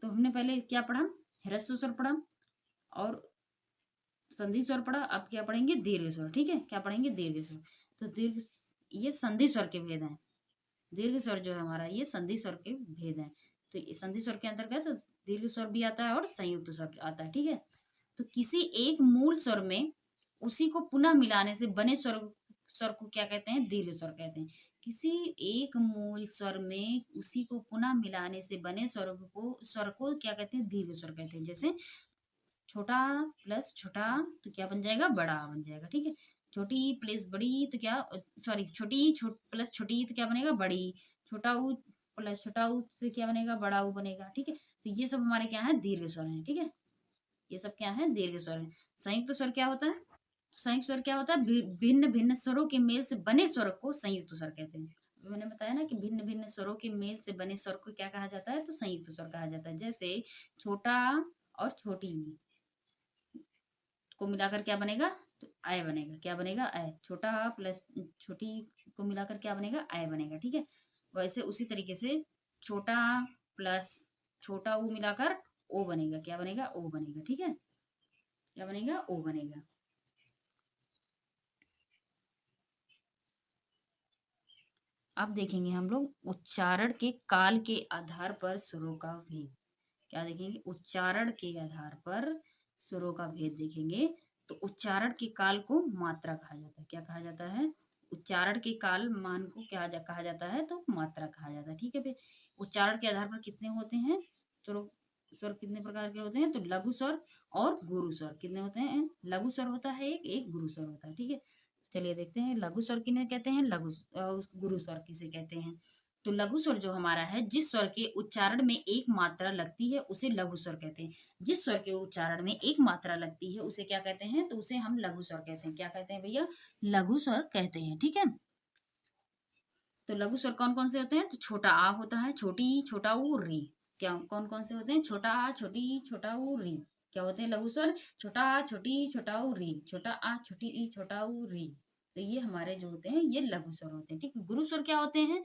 [SPEAKER 1] तो हमने पहले क्या पढ़ा? ह्रस्व स्वर पढ़ा और संधि स्वर पढ़ा। अब क्या पढ़ेंगे? दीर्घ स्वर। ठीक है, क्या पढ़ेंगे? दीर्घ स्वर। तो दीर्घ, ये संधि स्वर के भेद हैं। दीर्घ स्वर जो है हमारा, ये संधि स्वर के भेद हैं। तो ये संधि स्वर के अंतर्गत दीर्घ स्वर भी आता है और संयुक्त स्वर आता है, ठीक है। तो किसी एक मूल स्वर में उसी को पुनः मिलाने से बने स्वर स्वर को क्या कहते हैं? दीर्घ स्वर कहते हैं। किसी एक मूल स्वर में उसी को पुनः मिलाने से बने स्वर को क्या कहते हैं? दीर्घ स्वर कहते हैं। जैसे छोटा प्लस छोटा तो क्या बन जाएगा? बड़ा बन जाएगा, ठीक है। छोटी प्लस बड़ी तो क्या, सॉरी, प्लस छोटी तो क्या बनेगा? बड़ी। छोटा ऊ प्लस छोटा ऊ से क्या बनेगा? बड़ा ऊ बनेगा, ठीक है। तो ये सब हमारे क्या है? दीर्घ स्वर है, ठीक है। ये सब क्या है? दीर्घ स्वर है। संयुक्त स्वर क्या होता है? तो संयुक्त स्वर क्या होता है? भिन्न भिन्न स्वरों के मेल से बने स्वर को संयुक्त स्वर कहते हैं। मैंने बताया ना कि भिन्न भिन्न स्वरों के मेल से बने स्वर को क्या कहा जाता है? तो संयुक्त स्वर कहा जाता है। जैसे छोटा और छोटी को मिलाकर क्या बनेगा? तो आय बनेगा। क्या बनेगा? आय। छोटा प्लस छोटी को मिलाकर क्या बनेगा? आय बनेगा, ठीक है। वैसे उसी तरीके से छोटा प्लस छोटा ऊ मिलाकर ओ बनेगा। क्या बनेगा? ओ बनेगा, ठीक है। क्या बनेगा? ओ बनेगा। अब देखेंगे हम लोग उच्चारण के काल के आधार पर स्वरों का भेद। क्या देखेंगे? उच्चारण के आधार पर स्वरों का भेद देखेंगे। तो उच्चारण के काल को मात्रा कहा जाता है। क्या कहा जाता है? उच्चारण के काल मान को कहा जाता है? तो मात्रा कहा जाता है, ठीक है। फिर उच्चारण के आधार पर कितने होते हैं स्वरों? स्वर कितने प्रकार के होते हैं? तो लघु स्वर और गुरु स्वर कितने होते हैं? लघु स्वर होता है एक गुरु स्वर होता है, ठीक है। चलिए देखते हैं लघु स्वर किन्हें कहते हैं, गुरु स्वर किसे कहते हैं। तो लघु स्वर जो हमारा है, जिस स्वर के उच्चारण में एक मात्रा लगती है उसे लघु स्वर कहते हैं। जिस स्वर के उच्चारण में एक मात्रा लगती है उसे क्या कहते हैं? तो उसे हम लघु स्वर कहते हैं। क्या कहते हैं भैया? लघु स्वर कहते हैं, ठीक है। तो लघु स्वर कौन कौन से होते हैं? तो छोटा आ होता है, छोटी ई, छोटा ऊ, री। क्या कौन कौन से होते हैं? छोटा आ, छोटी ई, छोटा ऊ, री। क्या होते हैं लघु स्वर? छोटा आ, छोटी ई, छोटा ऊ, री। छोटा आ, छोटी ई, छोटा ऊ, री। तो ये हमारे जो होते हैं ये लघु स्वर होते हैं, ठीक है। गुरु स्वर क्या होते हैं?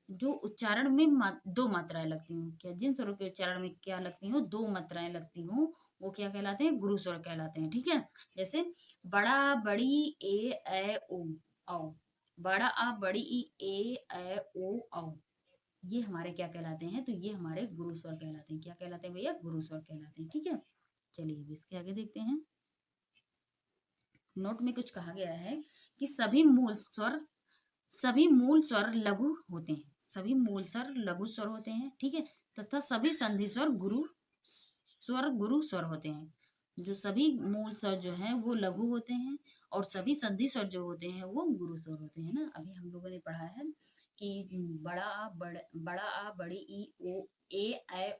[SPEAKER 1] जो उच्चारण में दो मात्राएं लगती हूँ। क्या जिन स्वरों के उच्चारण में क्या लगती हूँ? दो मात्राएं लगती हूँ, वो क्या कहलाते हैं? गुरु स्वर कहलाते हैं, ठीक है। जैसे बड़ा, बड़ी, ए ओ औ। बड़ा आ, बड़ी ई, ए ओ औ। ये हमारे क्या कहलाते हैं? तो ये हमारे गुरु स्वर कहलाते हैं। क्या कहलाते हैं भैया? गुरु स्वर कहलाते हैं, ठीक है। चलिए अब इसके आगे देखते हैं। नोट में कुछ कहा गया है कि सभी मूल स्वर लघु होते हैं। सभी मूल स्वर लघु स्वर होते हैं, ठीक है। तथा सभी संधि स्वर गुरु स्वर होते हैं। जो सभी मूल स्वर जो है वो लघु होते हैं और सभी संधि स्वर जो होते हैं वो गुरु स्वर होते हैं ना। अभी हम लोगों ने पढ़ा है कि बड़ा आ, बड़ी ई, ओ,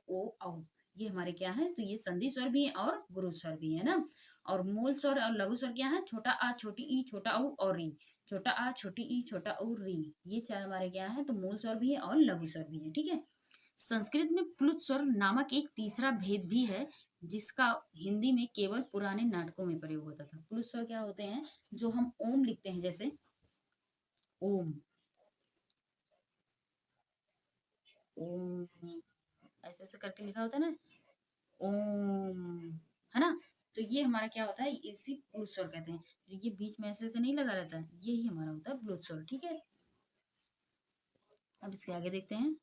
[SPEAKER 1] ओ औ। ये हमारे क्या है? तो ये संधि स्वर भी है और गुरु स्वर भी है ना। और मूल स्वर और लघु स्वर क्या है? छोटा आ, छोटी ई, छोटा ऊ और री। छोटा आ, छोटी ई, छोटा ऊ, री। ये चार हमारे क्या है? तो मूल स्वर भी है और लघु स्वर भी है, ठीक है। संस्कृत में प्लुत स्वर नामक एक तीसरा भेद भी है, जिसका हिंदी में केवल पुराने नाटकों में प्रयोग होता था। प्लुत स्वर क्या होते हैं? जो हम ओम लिखते हैं, जैसे ओम, ओम ऐसे ऐसे करके लिखा होता है ना, ओम, है ना। तो ये हमारा क्या होता है? इसी प्लुत स्वर कहते हैं। जो ये बीच में ऐसे ऐसे नहीं लगा रहता है, यही हमारा होता है प्लुत स्वर, ठीक है। अब इसके आगे देखते हैं।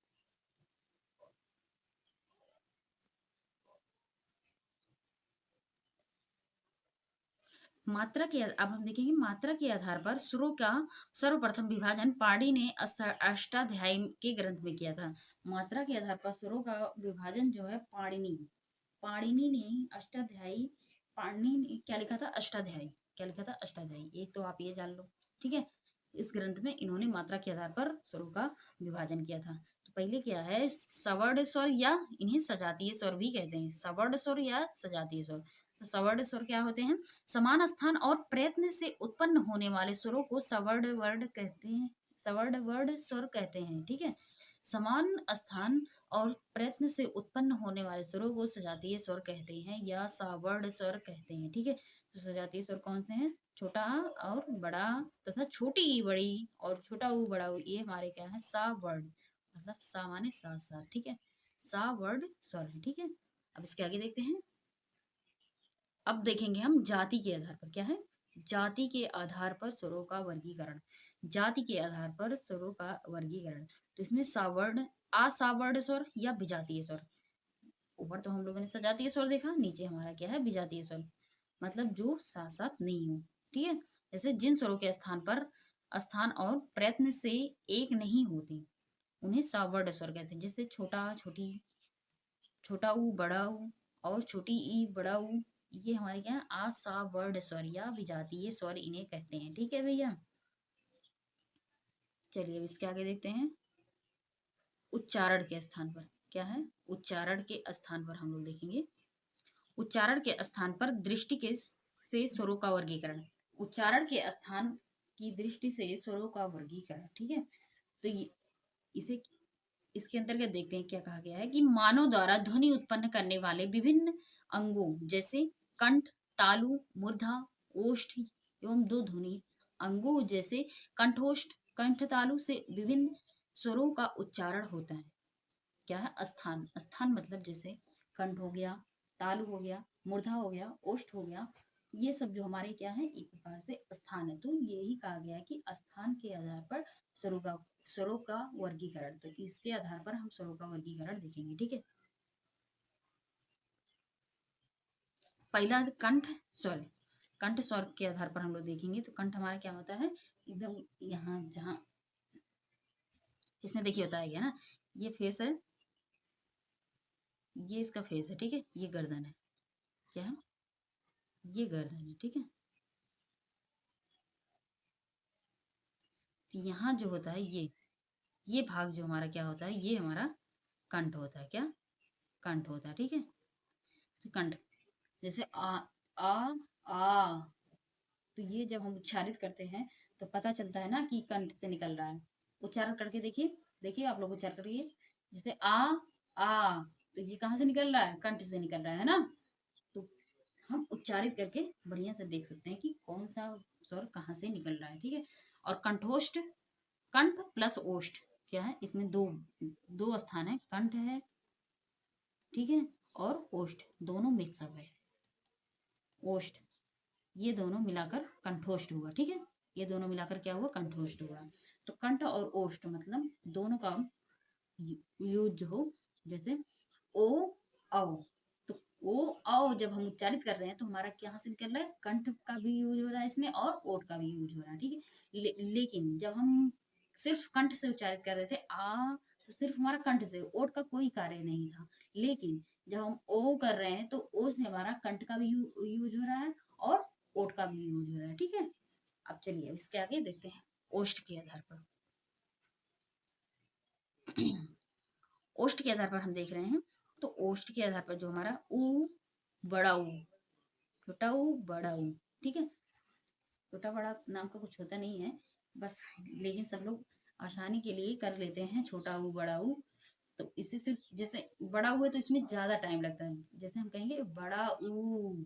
[SPEAKER 1] अब हम देखेंगे मात्रा के आधार पर सुरों का सर्वप्रथम विभाजन पाणिनि ने अष्टाध्यायी के ग्रंथ में किया था। मात्रा के आधार पर सुरों का विभाजन जो है पाणिनि ने अष्टाध्यायी, पाणिनि ने क्या लिखा था? अष्टाध्यायी। क्या लिखा था? अष्टाध्यायी। एक तो आप ये जान लो, ठीक है। इस ग्रंथ में इन्होंने मात्रा के आधार पर स्वरों का विभाजन किया था। तो पहले क्या है? सवर्ण स्वर या इन्हें सजातीय स्वर भी कहते हैं। सवर्ण स्वर या सजातीय स्वर। तो सवर्ण स्वर क्या होते हैं? समान स्थान और प्रयत्न से उत्पन्न होने वाले स्वरों को सवर्ण वर्ण कहते हैं। सवर्ण वर्ण स्वर कहते हैं, ठीक है। समान स्थान और प्रयत्न से उत्पन्न होने वाले स्वरों को सजातीय स्वर कहते हैं या सावर्ण स्वर कहते हैं, ठीक है। तो सजातीय स्वर कौन से हैं? छोटा और बड़ा तथा छोटी ई, बड़ी और छोटा ऊ, बड़ा ऊ, ये हमारे क्या है? सावर्ण। मतलब सा माने साथ साथ, ठीक है। सावर्ण स्वर है, ठीक है। अब इसके आगे देखते हैं। अब देखेंगे हम जाति के आधार पर। क्या है? जाति के आधार पर स्वरों का वर्गीकरण। जाति के आधार पर स्वरों का वर्गीकरण, तो इसमें सावर्ण, असावर्ण स्वर या विजातीय स्वर। ऊपर तो हम लोगों ने सजातीय स्वर देखा, नीचे हमारा क्या है, विजातीय स्वर, मतलब जो साथ साथ नहीं हो। ठीक है, जैसे जिन स्वरों के स्थान पर स्थान और प्रयत्न से एक नहीं होते उन्हें सावर्ण स्वर कहते हैं। जैसे छोटा, छोटी, छोटा ऊ, बड़ा ऊ, और छोटी ई, बड़ा ऊ, ये हमारे क्या है, असावर्ण स्वर या विजातीय स्वर इन्हें कहते हैं। ठीक है भैया, चलिए अब इसके आगे देखते हैं। उच्चारण के स्थान पर क्या है, उच्चारण के स्थान पर हम लोग देखेंगे। उच्चारण के स्थान पर दृष्टि के से स्वरों का वर्गीकरण। उच्चारण के स्थान की दृष्टि से स्वरों का वर्गीकरण। ठीक है, तो इसे इसके अंतर्गत देखते हैं क्या कहा गया है कि मानव द्वारा ध्वनि उत्पन्न करने वाले विभिन्न अंगों जैसे कंठ, तालु, मूर्धा, ओष्ठ एवं दो ध्वनि अंगों जैसे कंठोष्ठ, कंठ तालु से विभिन्न स्वरों का उच्चारण होता है। क्या है, स्थान, स्थान मतलब जैसे कंठ हो गया, तालु हो गया, मूर्धा हो गया, ओष्ठ हो गया, ये सब जो हमारे क्या है, एक प्रकार से स्थान है। तो यही कहा गया है कि स्थान के आधार पर स्वरों का वर्गीकरण, तो इसके आधार पर हम स्वरों का वर्गीकरण देखेंगे। ठीक है, पहला कंठ स्वर। कंठ स्वर के आधार पर हम लोग देखेंगे, तो कंठ हमारा क्या होता है, एकदम यहाँ जहाँ इसमें देखिए बताया गया ना, ये फेस है, ये इसका फेस है। ठीक है, ये गर्दन है, क्या है, ये गर्दन है। ठीक है, तो यहाँ जो होता है ये भाग जो हमारा क्या होता है, ये हमारा कंठ होता है। क्या, कंठ होता है। ठीक है, तो कंठ जैसे आ, तो ये जब हम उच्चारित करते हैं तो पता चलता है ना कि कंठ से निकल रहा है। उच्चारण करके देखिए, देखिए आप लोग उच्चारण करिए, जैसे आ, तो ये कहाँ से निकल रहा है, कंठ से निकल रहा है ना। तो हम उच्चारित करके बढ़िया से देख सकते हैं कि कौन सा स्वर कहाँ से निकल रहा है। ठीक है, और कंठोष्ठ, कंठ प्लस ओष्ठ क्या है, इसमें दो दो स्थान है, कंठ है, ठीक है, और ओष्ठ दोनों मिक्सअप है। ओष्ठ, ये दोनों मिलाकर कंठोष्ठ हुआ। ठीक है, ये दोनों मिलाकर क्या हुआ, कंठोष्ठ हुआ। तो कंठ और ओष्ठ मतलब दोनों का यूज हो, जैसे ओ औ, तो ओ औ जब हम उच्चारित कर रहे हैं तो हमारा क्या से निकल रहा है, कंठ का भी यूज हो रहा है इसमें और ओठ का भी यूज हो रहा है। ठीक है, लेकिन जब हम सिर्फ कंठ से उच्चारित कर रहे थे तो सिर्फ हमारा कंठ से, ओठ का कोई कार्य नहीं था। लेकिन जब हम ओ कर रहे हैं तो ओ से हमारा कंठ का भी यूज हो रहा है और ओठ का भी यूज हो रहा है। ठीक है, अब चलिए अब इसके आगे देखते हैं ओष्ठ के आधार पर। ओष्ठ के आधार पर हम देख रहे हैं, तो ओष्ठ के आधार पर जो हमारा ऊ, बड़ा ऊ, छोटा ऊ, बड़ा ऊ। ठीक है, छोटा बड़ा नाम का कुछ होता नहीं है बस, लेकिन सब लोग आसानी के लिए कर लेते हैं छोटा ऊ, बड़ा ऊ। तो इससे सिर्फ जैसे बड़ा ऊ है तो इसमें ज्यादा टाइम लगता है, जैसे हम कहेंगे बड़ा ऊ,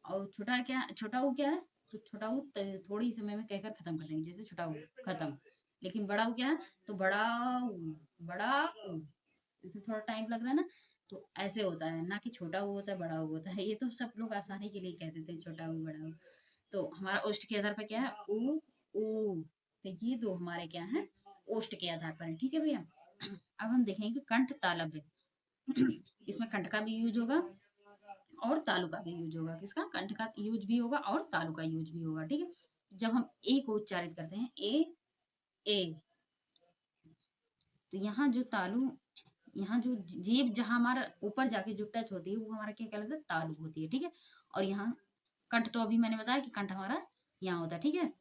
[SPEAKER 1] और छोटा क्या, छोटा ऊ क्या है, तो छोटा ऊ थोड़ी समय में कहकर खत्म कर देंगे, जैसे छोटा ऊ खत्म। लेकिन बड़ा ऊ क्या है, तो बड़ा ऊ, बड़ा ऊ, इसमें थोड़ा टाइम लग रहा है ना। तो ऐसे होता है ना कि छोटा ऊ होता है, बड़ा ऊ होता है, ये तो सब लोग आसानी के लिए कह देते हैं छोटा ऊ, बड़ा ऊ। तो हमारा ओष्ठ के आधार पर क्या है, ऊ, ऊ, तो ये दो हमारे क्या है, ओष्ठ के आधार पर है। ठीक है भैया, अब हम देखेंगे कंठ तालव्य। इसमें कंठ का भी यूज होगा और तालु का भी यूज होगा। किसका, कंठ का यूज भी होगा और तालु का यूज भी होगा। ठीक है, जब हम ए को उच्चारित करते हैं, ए, तो यहाँ जो तालु, यहाँ जो जीभ जहां हमारा ऊपर जाके जो टच होती है वो हमारा क्या कहलाता है, तालु होती है। ठीक है, और यहाँ कंठ तो अभी मैंने बताया कि कंठ हमारा यहाँ होता है। ठीक है,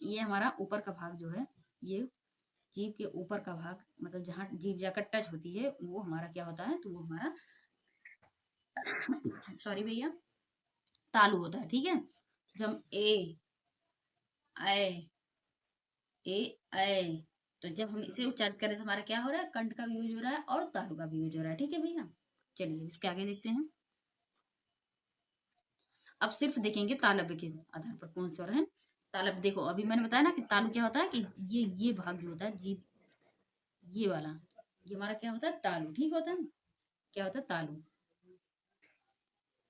[SPEAKER 1] ये हमारा ऊपर का भाग जो है, ये जीभ के ऊपर का भाग, मतलब जहाँ जीभ जाकर टच होती है वो हमारा क्या होता है, तो वो हमारा सॉरी भैया, तालु होता है। ठीक है, जब हम ए ए ऐ, तो जब हम इसे उच्चारित करें तो हमारा क्या हो रहा है, कंठ का भी यूज हो रहा है और तालु का भी यूज हो रहा है। ठीक है भैया, चलिए इसके आगे देखते हैं। अब सिर्फ देखेंगे तालव्य के आधार पर कौन स्वर है। तालव्य देखो, अभी मैंने बताया ना कि तालु क्या होता है कि ये भाग जो होता है जीभ, ये वाला, ये हमारा क्या होता है, तालु। ठीक होता है, क्या होता है, तालु।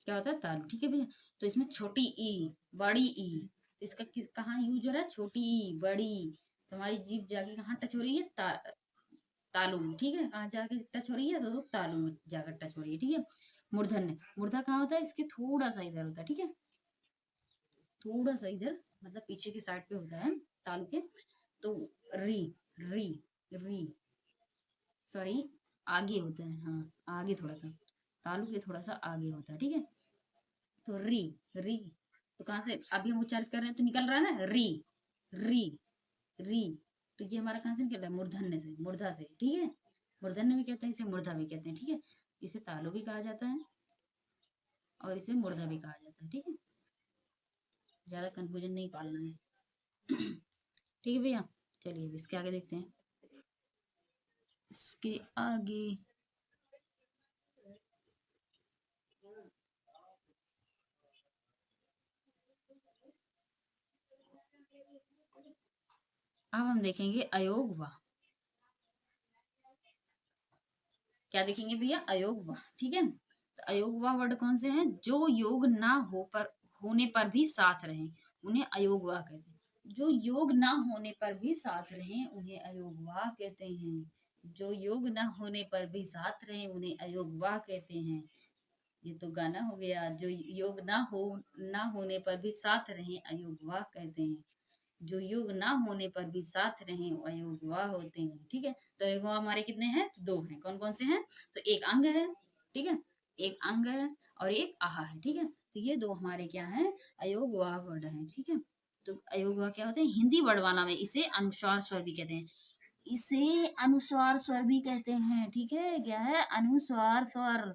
[SPEAKER 1] क्या होता है, तालु। ठीक है भैया। तो इसमें छोटी ई, बड़ी ई, तो इसका किस कहाँ यूज हो रहा है, छोटी ई बड़ी। तो हमारी जीभ जाके कहाँ टच हो रही है, तालु में। ठीक है, कहाँ जाके टच हो रही है, तो तालु में जाकर टच हो रही है। ठीक है। मूर्धन्य, मूर्धा कहाँ होता है, इसके थोड़ा सा इधर होता है। ठीक है, थोड़ा सा इधर, मतलब पीछे की साइड पे होता है तालु के। तो री, री, री, सॉरी, आगे होता है, हाँ आगे थोड़ा सा, तालु के थोड़ा सा आगे होता है। ठीक है। तो री, री, तो कहाँ से अभी हम उच्चारित कर रहे हैं तो निकल रहा है ना, री, री, री। तो ये हमारा कहाँ से निकल रहा है, मूर्धन्य से, मूर्धा से। ठीक है, मूर्धन्य भी कहते हैं इसे, मूर्धा भी कहते हैं। ठीक है, इसे तालु भी कहा जाता है और इसे मूर्धा भी कहा जाता है। ठीक है, ज्यादा कंफ्यूजन नहीं पालना है। ठीक है भैया, चलिए अब इसके आगे देखते हैं। इसके आगे अब हम देखेंगे अयोग व। क्या देखेंगे भैया, अयोग व। ठीक है, तो अयोग व वर्ड कौन से हैं, जो योग ना हो पर होने पर भी साथ रहे, उन्हें अयोग व कहते हैं। जो योग ना होने पर भी साथ रहे, उन्हें अयोग व कहते हैं। जो योग ना होने पर भी साथ रहे, उन्हें अयोग व कहते हैं। ये तो गाना हो गया, जो योग ना होने पर भी साथ रहे, अयोग व कहते हैं। जो योग ना होने पर भी साथ रहे, अयोग व होते हैं। ठीक है, तो अयोग व हमारे कितने हैं, दो हैं। कौन कौन से हैं, तो एक अंग है। ठीक है, एक अंग है और एक आहा है। ठीक है, तो ये दो हमारे क्या है, अयोग व वर्ड है। ठीक है, तो अयोग व क्या होते हैं, हिंदी वर्णमाला में इसे अनुस्वार स्वर भी कहते हैं। इसे अनुस्वार स्वर भी कहते हैं। ठीक है, क्या है, अनुस्वार स्वर।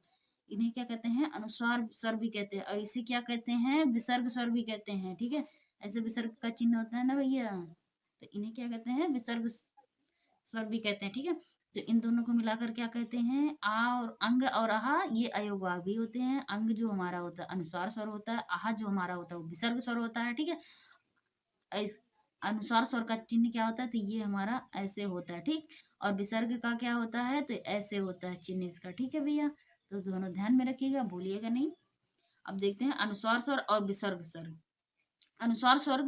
[SPEAKER 1] इन्हें क्या कहते हैं, अनुस्वार स्वर भी कहते हैं। और इसे क्या कहते हैं, विसर्ग स्वर भी कहते हैं। ठीक है, ऐसे विसर्ग का चिन्ह होता है ना भैया, तो इन्हें क्या कहते हैं, विसर्ग स्वर भी कहते हैं। ठीक है, तो इन दोनों को मिलाकर क्या कहते हैं, आ और अंग और आहा, ये अयोगवा भी होते हैं। अंग जो हमारा होता है अनुस्वार स्वर होता है, आहा जो हमारा होता है वो विसर्ग स्वर होता है। ठीक है, इस अनुस्वार स्वर का चिन्ह क्या होता है, तो ये हमारा ऐसे होता है। ठीक, और विसर्ग का क्या होता है, तो ऐसे होता है चिन्ह इसका। ठीक है भैया, तो दोनों ध्यान में रखिएगा, भूलिएगा नहीं। अब देखते हैं अनुस्वार स्वर और विसर्ग स्वर। अनुस्वार स्वर,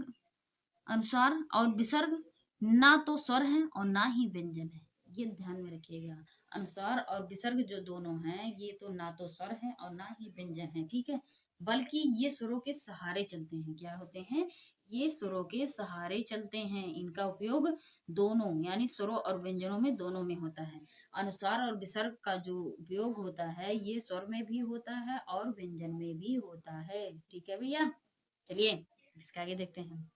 [SPEAKER 1] अनुस्वार और विसर्ग ना तो स्वर है और ना ही व्यंजन है, ये ध्यान में रखिएगा। अनुस्वार और विसर्ग जो दोनों हैं, ये तो ना तो स्वर है और ना ही व्यंजन है। ठीक है, बल्कि ये स्वरों के सहारे चलते हैं। क्या होते हैं, ये स्वरों के सहारे चलते हैं। इनका उपयोग दोनों यानी स्वरों और व्यंजनों में दोनों में होता है। अनुस्वार और विसर्ग का जो उपयोग होता है, ये स्वर में भी होता है और व्यंजन में भी होता है। ठीक है भैया, चलिए इसके आगे देखते हैं।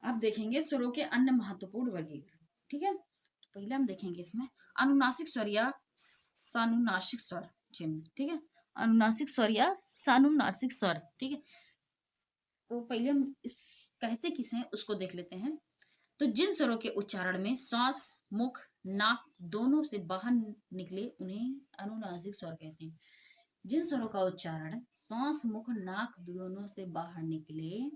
[SPEAKER 1] अब देखेंगे स्वरों के अन्य महत्वपूर्ण वर्गीकरण। ठीक है, तो पहले हम देखेंगे इसमें अनुनासिक स्वर या सानुनासिक स्वर चिन्ह। ठीक है, अनुनासिक स्वर या सानुनासिक स्वर। ठीक है, तो पहले हम इस कहते किसे उसको देख लेते हैं। तो जिन स्वरों के उच्चारण में श्वास, मुख, नाक दोनों से बाहर निकले, उन्हें अनुनासिक स्वर कहते हैं। जिन स्वरों का उच्चारण श्वास, मुख, नाक दोनों से बाहर निकले,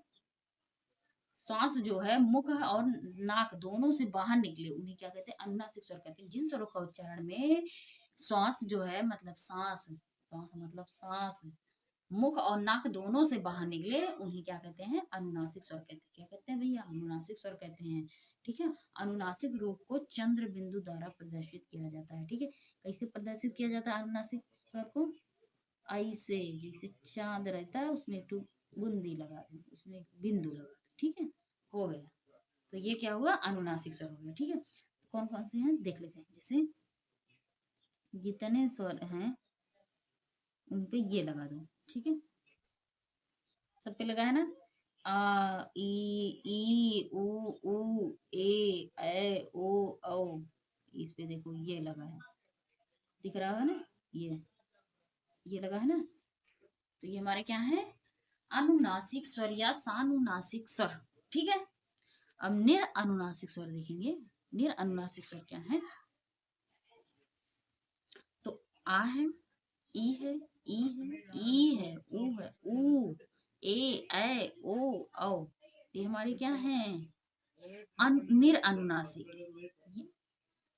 [SPEAKER 1] श्वास जो है मुख और नाक दोनों से बाहर निकले, उन्हें क्या कहते हैं, अनुनासिक स्वर कहते हैं। जिन स्वरों का उच्चारण में श्वास जो है मतलब सांस, श्वास मतलब सांस, मुख और नाक दोनों से बाहर निकले, उन्हें क्या कहते हैं, अनुनासिक स्वर कहते हैं। क्या कहते हैं भैया, अनुनासिक स्वर कहते हैं। ठीक है, अनुनासिक रूप को चंद्र बिंदु द्वारा प्रदर्शित किया जाता है। ठीक है, कैसे प्रदर्शित किया जाता है अनुनासिक स्वर को, ऐसे जैसे चांद रहता है उसमें एक बूंदी लगा दें, उसमें एक बिंदु लगा दें। ठीक है, हो गया। तो ये क्या हुआ, अनुनासिक स्वर हो गया। ठीक है, तो कौन कौन से हैं देख लेते हैं। जैसे जितने स्वर हैं उन पे ये लगा दो। ठीक है, सब पे लगा है ना, आ, ई उ ए ओ औ, इस पे देखो ये लगा है, दिख रहा है ना, ये लगा है ना। तो ये हमारे क्या है, अनुनासिक स्वर या सानुनासिक स्वर। ठीक है, अब निर अनुनासिक स्वर देखेंगे। निर अनुनासिक स्वर क्या है, तो आ है, ई है, ई है, ई है, ऊ, ए ओ औ, ये हमारे क्या है, निर अनुनासिक। ये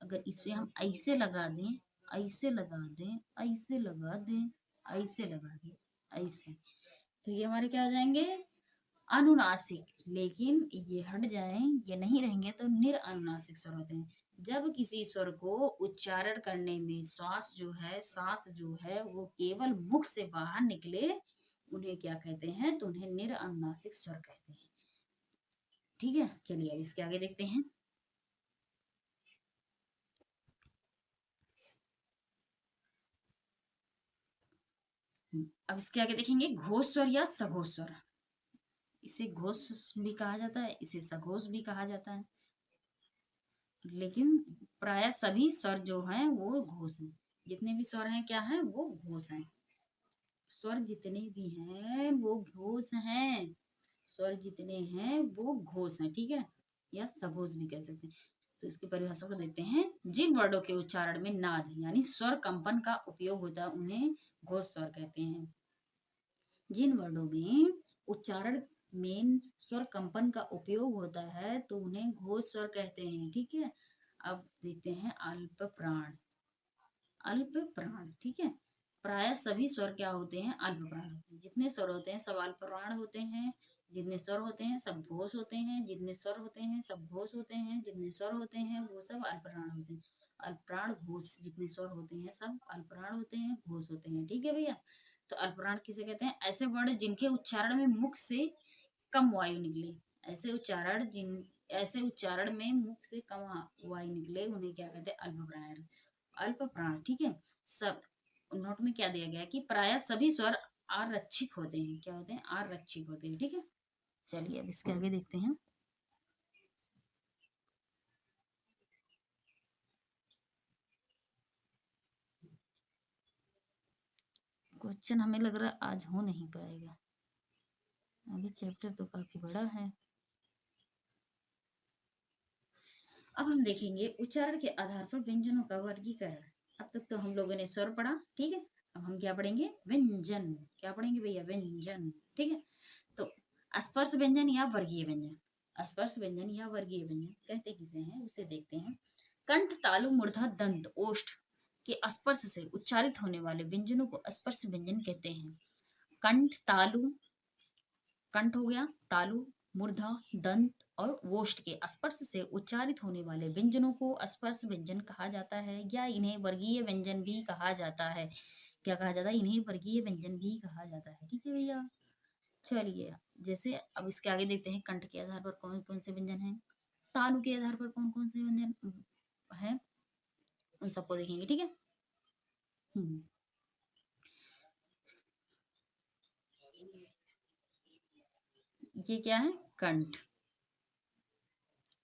[SPEAKER 1] अगर इसे हम ऐसे लगा दें, ऐसे लगा दें, ऐसे लगा दें, ऐसे लगा दें, ऐसे। तो ये हमारे क्या हो जाएंगे, अनुनासिक। लेकिन ये हट जाएं, ये नहीं रहेंगे तो निरअनुनासिक स्वर होते हैं। जब किसी स्वर को उच्चारण करने में सांस जो है वो केवल मुख से बाहर निकले, उन्हें क्या कहते हैं, तो उन्हें निरअनुनासिक स्वर कहते हैं। ठीक है, चलिए अब इसके आगे देखते हैं। अब इसके आगे देखेंगे घोष स्वर या सघोष स्वर। इसे घोष भी कहा जाता है, इसे सघोष भी कहा जाता है, लेकिन प्राय सभी स्वर जो हैं वो घोष हैं। जितने भी स्वर हैं क्या हैं, वो घोष हैं। स्वर जितने भी हैं वो घोष हैं। स्वर जितने हैं वो घोष हैं, ठीक है, या सघोष भी कह सकते हैं। तो इसकी परिभाषा को देखते हैं। जिन वर्णों के उच्चारण में नाद यानी स्वर कंपन का उपयोग होता है उन्हें घोष स्वर कहते हैं। जिन वर्णों में उच्चारण में स्वर कंपन का उपयोग होता है तो उन्हें घोष स्वर कहते हैं, ठीक है। अब देखते हैं अल्प प्राण। अल्प प्राण, ठीक है, प्राय सभी स्वर क्या होते हैं, अल्प प्राण होते हैं। जितने स्वर होते हैं सब अल्प प्राण होते हैं। जितने स्वर होते हैं सब घोष होते हैं। जितने स्वर होते हैं सब घोष होते हैं। जितने स्वर होते हैं वो सब अल्प प्राण होते हैं। अल्प प्राण घोष, जितने स्वर होते हैं सब अल्प प्राण होते हैं, घोष होते हैं, ठीक है भैया। तो अल्प प्राण किसे कहते हैं, ऐसे वर्ण जिनके उच्चारण में मुख से कम वायु निकले। ऐसे उच्चारण में मुख से कम वायु निकले उन्हें क्या कहते हैं, अल्प प्राण। अल्प प्राण, ठीक है। सब नोट में क्या दिया गया है कि प्राय सभी स्वर आरक्षिक होते हैं। क्या होते हैं, आरक्षिक होते हैं, ठीक है। चलिए अब इसके आगे देखते हैं। क्वेश्चन हमें लग रहा है आज हो नहीं पाएगा, अभी चैप्टर तो काफी बड़ा है। अब हम देखेंगे उच्चारण के आधार पर व्यंजनों का वर्गीकरण। अब तक तो हम लोगों ने स्वर पढ़ा, ठीक है। अब हम क्या पढ़ेंगे, व्यंजन। क्या पढ़ेंगे भैया, व्यंजन, ठीक है। तो स्पर्श व्यंजन या वर्गीय व्यंजन। स्पर्श व्यंजन या वर्गीय व्यंजन कहते किसे हैं उसे देखते हैं। कंठ, तालु, मूर्धा, दंत, ओष्ठ के स्पर्श से उच्चारित होने वाले व्यंजनों को स्पर्श व्यंजन कहते हैं। कंठ, तालु, कंठ हो गया, तालु, मूर्धा, दंत और वोष्ठ के स्पर्श से उच्चारित होने वाले व्यंजनों को स्पर्श व्यंजन कहा जाता है, या इन्हें वर्गीय व्यंजन भी कहा जाता है। क्या कहा जाता है, इन्हें वर्गीय व्यंजन भी कहा जाता है, ठीक है भैया। चलिए जैसे अब इसके आगे देखते हैं कंठ के आधार पर कौन कौन से व्यंजन हैं, तालु के आधार पर कौन कौन से व्यंजन हैं, उन सबको देखेंगे, ठीक है। हम्म, ये क्या है, कंठ।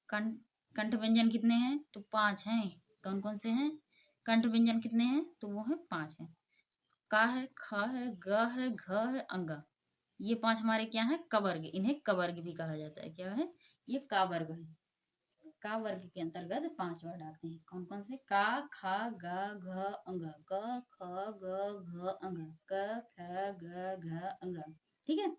[SPEAKER 1] कंठ, कंठ व्यंजन कितने हैं, तो 5 हैं। कौन कौन से हैं, कंठ व्यंजन कितने हैं, तो वो है 5 हैं। का है, ख है, ग है, घ है, अंगा। ये 5 हमारे क्या है, कवर्ग। इन्हें कवर्ग भी कहा जाता है। क्या है, ये का वर्ग है। का वर्ग के अंतर्गत 5 वर्ड आते हैं। कौन कौन से, का, खा, गा, घ, अंगा। क, ख, ग, घ, अंगा। क, ख, ग, घ, अंगा, ठीक है।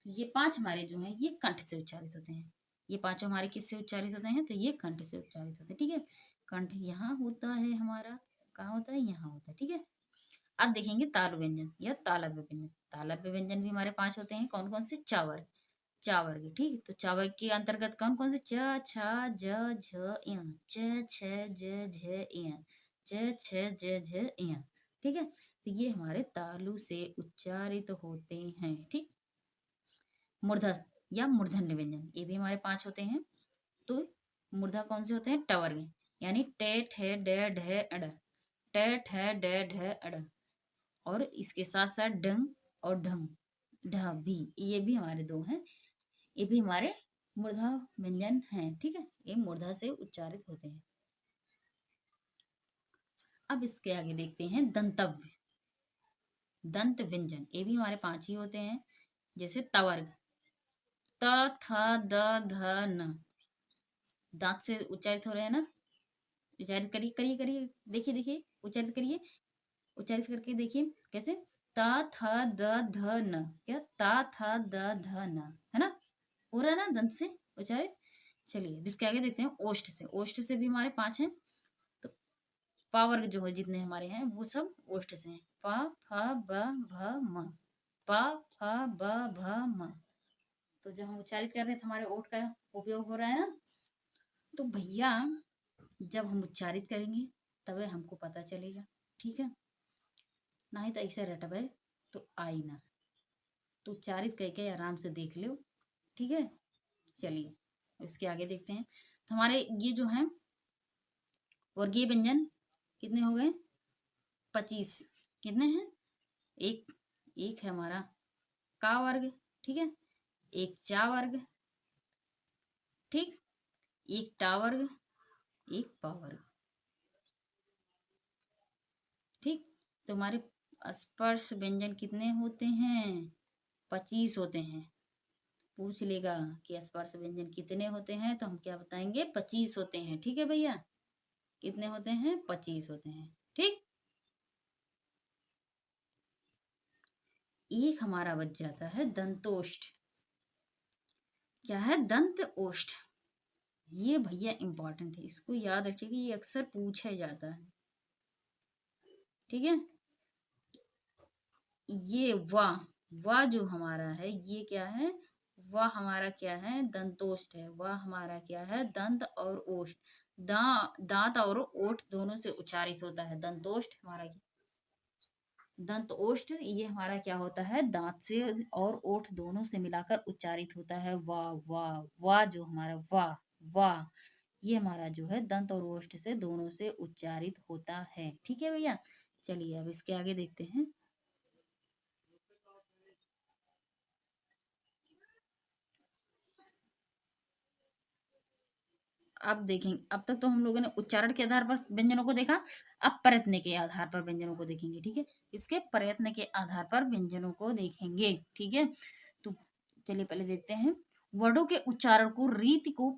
[SPEAKER 1] तो ये 5 हमारे जो हैं ये कंठ से उच्चारित होते हैं। ये पांचों हमारे किससे उच्चारित होते हैं, तो ये कंठ से उच्चारित होते हैं, ठीक है। कंठ यहाँ होता है हमारा, कहाँ होता है, यहाँ होता है, ठीक है। अब देखेंगे तालु व्यंजन या तालव्य व्यंजन। तालव्य व्यंजन भी हमारे 5 होते हैं। कौन कौन से, चावर्ग। चावर्ग, ठीक। तो चावर्ग के अंतर्गत कौन कौन से, च, छ, ज, झ, य, च, छ, ज, झ, य, च, छ, ज, झ, य, ठीक है। तो ये हमारे तालु से उच्चारित होते हैं, ठीक। मूर्धा या मूर्धन्य व्यंजन ये भी हमारे 5 होते हैं। तो मूर्धा कौन से होते हैं, टवर्ग, यानी टे, ठे, डे, ढे, अड़। टे, ठे, डे, ढे, अड़। और इसके साथ साथ डंग और ढंग, ढ भी, ये भी हमारे 2 हैं। ये भी हमारे मूर्धा व्यंजन हैं, ठीक है। ये मूर्धा से उच्चारित होते हैं। अब इसके आगे देखते हैं दंतव्य, दंत व्यंजन। ये भी हमारे 5 ही होते हैं। जैसे तवर्ग, त, थ, द, ध, न। दांत से उच्चारित हो रहे हैं ना, उच्चारित करिए करिए करिए, देखिए देखिए, उच्चारित करिए, उच्चारित करके देखिए कैसे, ता, थ, द, ध, न। क्या, ता, थ, द, ध, न, है ना, हो रहा है ना दंत से उच्चारित। चलिए इसके आगे देखते हैं ओष्ठ से। ओष्ठ से भी हमारे 5 हैं। तो पा वर्ग जो है जितने हमारे हैं वो सब ओष्ठ से हैं। प फ ब भ म, प फ ब भ म। तो जब हम उच्चारित कर रहे हैं तो हमारे ओठ का उपयोग हो रहा है ना। तो भैया जब हम उच्चारित करेंगे तभी हमको पता चलेगा, ठीक है। ना ही तो ऐसे रटबे तो आई ना। तो उच्चारित करके आराम से देख लो, ठीक है। चलिए इसके आगे देखते हैं। तो हमारे ये जो है वर्गीय व्यंजन कितने हो गए? 25। कितने हैं? एक एक है हमारा का वर्ग, ठीक है। एक चा वर्ग, ठीक। एक टा वर्ग, एक पा वर्ग, ठीक। तो हमारे स्पर्श व्यंजन कितने होते हैं? 25 होते हैं। पूछ लेगा कि स्पर्श व्यंजन कितने होते हैं तो हम क्या बताएंगे? 25 होते हैं, ठीक है भैया। कितने होते हैं? 25 होते हैं, ठीक। एक हमारा बच जाता है दंतोष्ठ। क्या है? दंत ओष्ठ। ये भैया इंपॉर्टेंट है, इसको याद रखिए कि ये अक्सर पूछा जाता है, ठीक है। ये वाह जो हमारा है ये क्या है? वह हमारा क्या है? दंतोष्ठ है। वह हमारा क्या है? दंत और ओष्ठ। दांत और ओठ दोनों से उच्चारित होता है। दंतोष्ठ हमारा दंत ओष्ठ ये हमारा क्या होता है? दांत से और ओठ दोनों से मिलाकर उच्चारित होता है। वाह वाह वाह जो हमारा वाह वाह ये हमारा जो है दंत और ओष्ठ से दोनों से उच्चारित होता है, ठीक है भैया। चलिए अब इसके आगे देखते हैं। अब देखेंगे, अब तक तो हम लोगों ने उच्चारण के आधार पर व्यंजनों को देखा। अब प्रयत्न के आधार पर व्यंजनों को देखेंगे, ठीक है। इसके प्रयत्न के आधार पर व्यंजनों को देखेंगे, ठीक है। तो चलिए पहले देखते हैं। वर्णों के उच्चारण को रीति को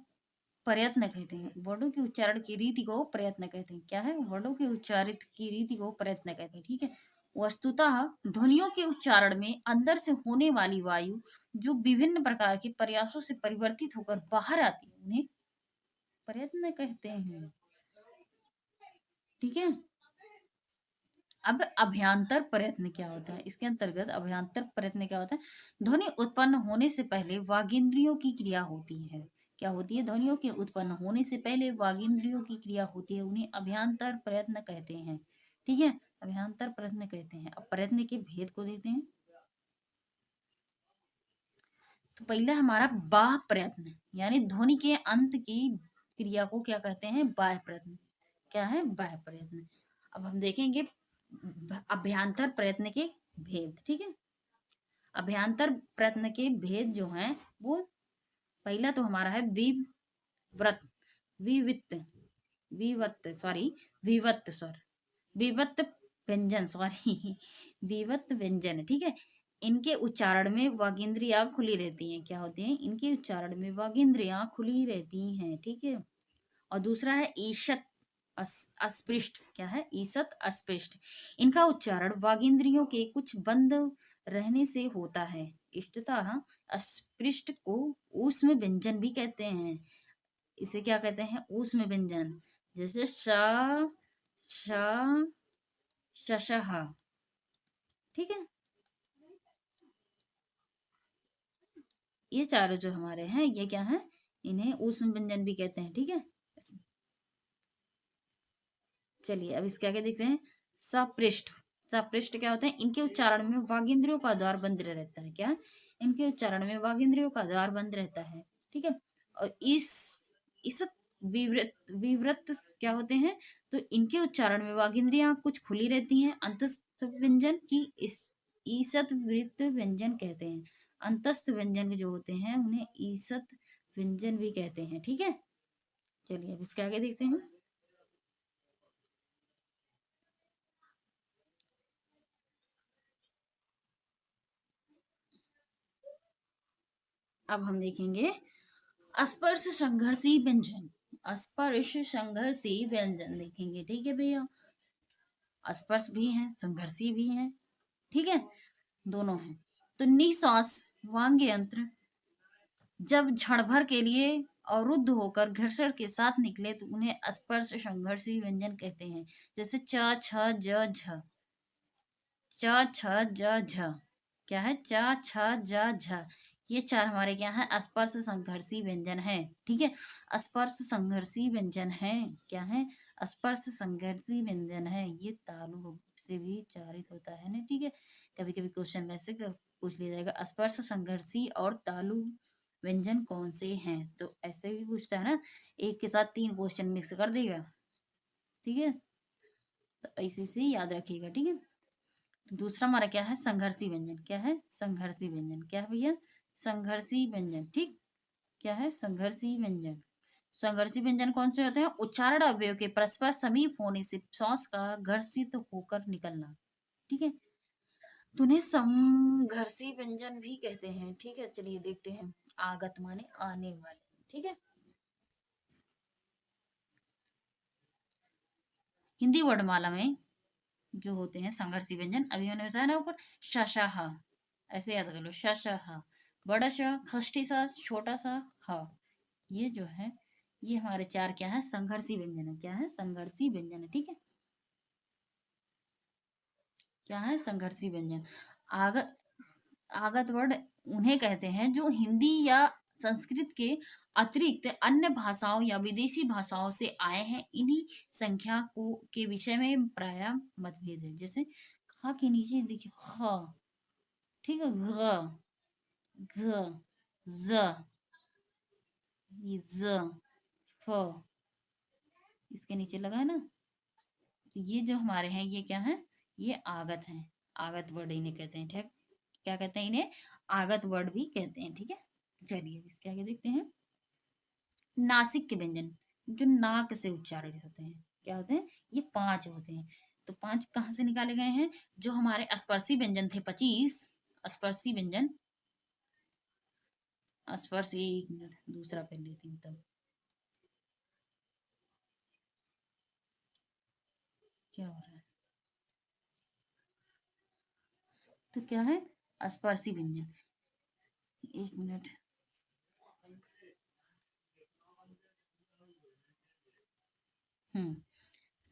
[SPEAKER 1] प्रयत्न कहते हैं। वर्णों के उच्चारण की रीति को प्रयत्न कहते हैं। क्या है? वर्णों के उच्चारित की रीति को प्रयत्न कहते हैं, ठीक है। वस्तुतः ध्वनियों के उच्चारण में अंदर से होने वाली वायु जो विभिन्न प्रकार के प्रयासों से परिवर्तित होकर बाहर आती है उन्हें प्रयत्न कहते हैं, ठीक है। अब अभ्यांतर प्रयत्न क्या होता है? इसके अंतर्गत अभ्यांतर प्रयत्न क्या होता है? ध्वनि उत्पन्न होने से पहले वागेंद्रियों की क्रिया होती है। क्या होती है? ध्वनियों के उत्पन्न होने से पहले वागेंद्रियों की क्रिया होती है, उन्हें अभ्यांतर प्रयत्न कहते हैं, ठीक है। अभ्यांतर प्रयत्न कहते हैं। अब प्रयत्न के भेद को देते हैं। तो पहला हमारा बाह प्रयत्न, यानी ध्वनि के अंत की क्रिया को क्या कहते हैं? बाह्य प्रयत्न। क्या है? बाह्य प्रयत्न। अब हम देखेंगे अभ्यांतर प्रयत्न के भेद, ठीक है। अभ्यांतर प्रयत्न के भेद जो हैं वो पहला तो हमारा है विव्रत विवित विवत सॉरी विवत सॉरी विवत व्यंजन सॉरी विवत व्यंजन, ठीक है। इनके उच्चारण में वागेंद्रियां खुली रहती हैं। क्या होती हैं? इनके उच्चारण में वागेंद्रियां खुली रहती हैं, ठीक है। और दूसरा है ईशत अस्पृष्ट। क्या है? ईसत अस्पृष्ट। इनका उच्चारण वागेंद्रियों के कुछ बंद रहने से होता है। इष्टतः अस्पृष्ट को ऊष्म व्यंजन भी कहते हैं। इसे क्या कहते हैं? ऊष्म व्यंजन। जैसे श श शशह, ठीक है। ये चारों जो हमारे हैं ये क्या है? इन्हें ऊष्म व्यंजन भी कहते हैं, ठीक है। चलिए अब इसके आगे देखते हैं। सपृष्ठ। सपृष्ठ क्या होते हैं? इनके उच्चारण में वागेंद्रियों का द्वार बंद रहता है। क्या? इनके उच्चारण में वागेंद्रियों का द्वार बंद रहता है, ठीक है। और इस विवृत विवृत क्या होते हैं? तो इनके उच्चारण में वागेंद्रियां कुछ खुली रहती हैं। अंतस्थ व्यंजन की इस ईसत वृत्त व्यंजन कहते हैं। अंतस्थ व्यंजन जो होते हैं उन्हें ईसत व्यंजन भी कहते हैं, ठीक है। चलिए अब इसके आगे देखते हैं। अब हम देखेंगे स्पर्श संघर्षी व्यंजन। स्पर्श संघर्षी व्यंजन देखेंगे, ठीक है भैया। स्पर्श भी है, संघर्षी भी है, ठीक है। दोनों है। तो निश्वास वांग यंत्र जब क्षण भर के लिए अवरुद्ध होकर घर्षण के साथ निकले तो उन्हें स्पर्श संघर्षी व्यंजन कहते हैं। जैसे च छ ज झ, च छ ज झ, क्या है च छ ज झ, ये चार हमारे क्या है स्पर्श संघर्षी व्यंजन है। ठीक है, स्पर्श संघर्षी व्यंजन है, क्या है स्पर्श संघर्षी व्यंजन है, ये तालु से भी उच्चारित होता है ना। ठीक है, कभी कभी क्वेश्चन में से पूछ लिया जाएगा स्पर्श संघर्षी और तालु व्यंजन कौन से हैं, तो ऐसे भी पूछता है ना, एक के साथ तीन क्वेश्चन मिक्स कर देगा। ठीक है, तो ऐसे से याद रखिएगा। ठीक है, तो दूसरा हमारा क्या है संघर्षी व्यंजन, क्या है संघर्षी व्यंजन, क्या है भैया संघर्षी व्यंजन। ठीक, क्या है संघर्षी व्यंजन। संघर्षी व्यंजन कौन से होते हैं, उच्चारण अवयव के परस्पर समीप होने से श्वास का घर्षित होकर निकलना। ठीक है, तो उन्हें संघर्षी व्यंजन भी कहते हैं। ठीक है, चलिए देखते हैं, आगत माने आने वाले। ठीक है, हिंदी वर्णमाला में जो होते हैं संघर्षी व्यंजन, अभी मैंने बताया ना ऊपर, श श ह, ऐसे याद कर लो श श ह, बड़ा श, खष्टी सा, छोटा सा ह, ये जो है ये हमारे चार क्या है संघर्षी व्यंजन है, क्या है संघर्षी व्यंजन है। ठीक है, क्या है संघर्षी व्यंजन। आगत आगत वर्ड उन्हें कहते हैं जो हिंदी या संस्कृत के अतिरिक्त अन्य भाषाओं या विदेशी भाषाओं से आए हैं। इन्हीं संख्या को के विषय में प्राय मतभेद है। जैसे खा के नीचे देखिए ख, ठीक है घ, घ, ज, ये ज, फ, इसके नीचे लगा है ना, तो ये जो हमारे हैं ये क्या है, ये आगत हैं, आगत वर्ड इन्हें कहते हैं। ठीक, क्या कहते हैं इन्हें, आगत वर्ड भी कहते हैं। ठीक है, तो चलिए अब इसके आगे देखते हैं, नासिक के व्यंजन जो नाक से उच्चारित होते हैं, क्या होते हैं, ये पांच होते हैं। तो पांच कहाँ से निकाले गए हैं, जो हमारे स्पर्शी व्यंजन थे 25 स्पर्शी व्यंजन, स्पर्श, एक मिनट दूसरा पेन लेती हूँ तब, क्या हो रहा है, तो क्या है स्पर्शी व्यंजन, एक मिनट,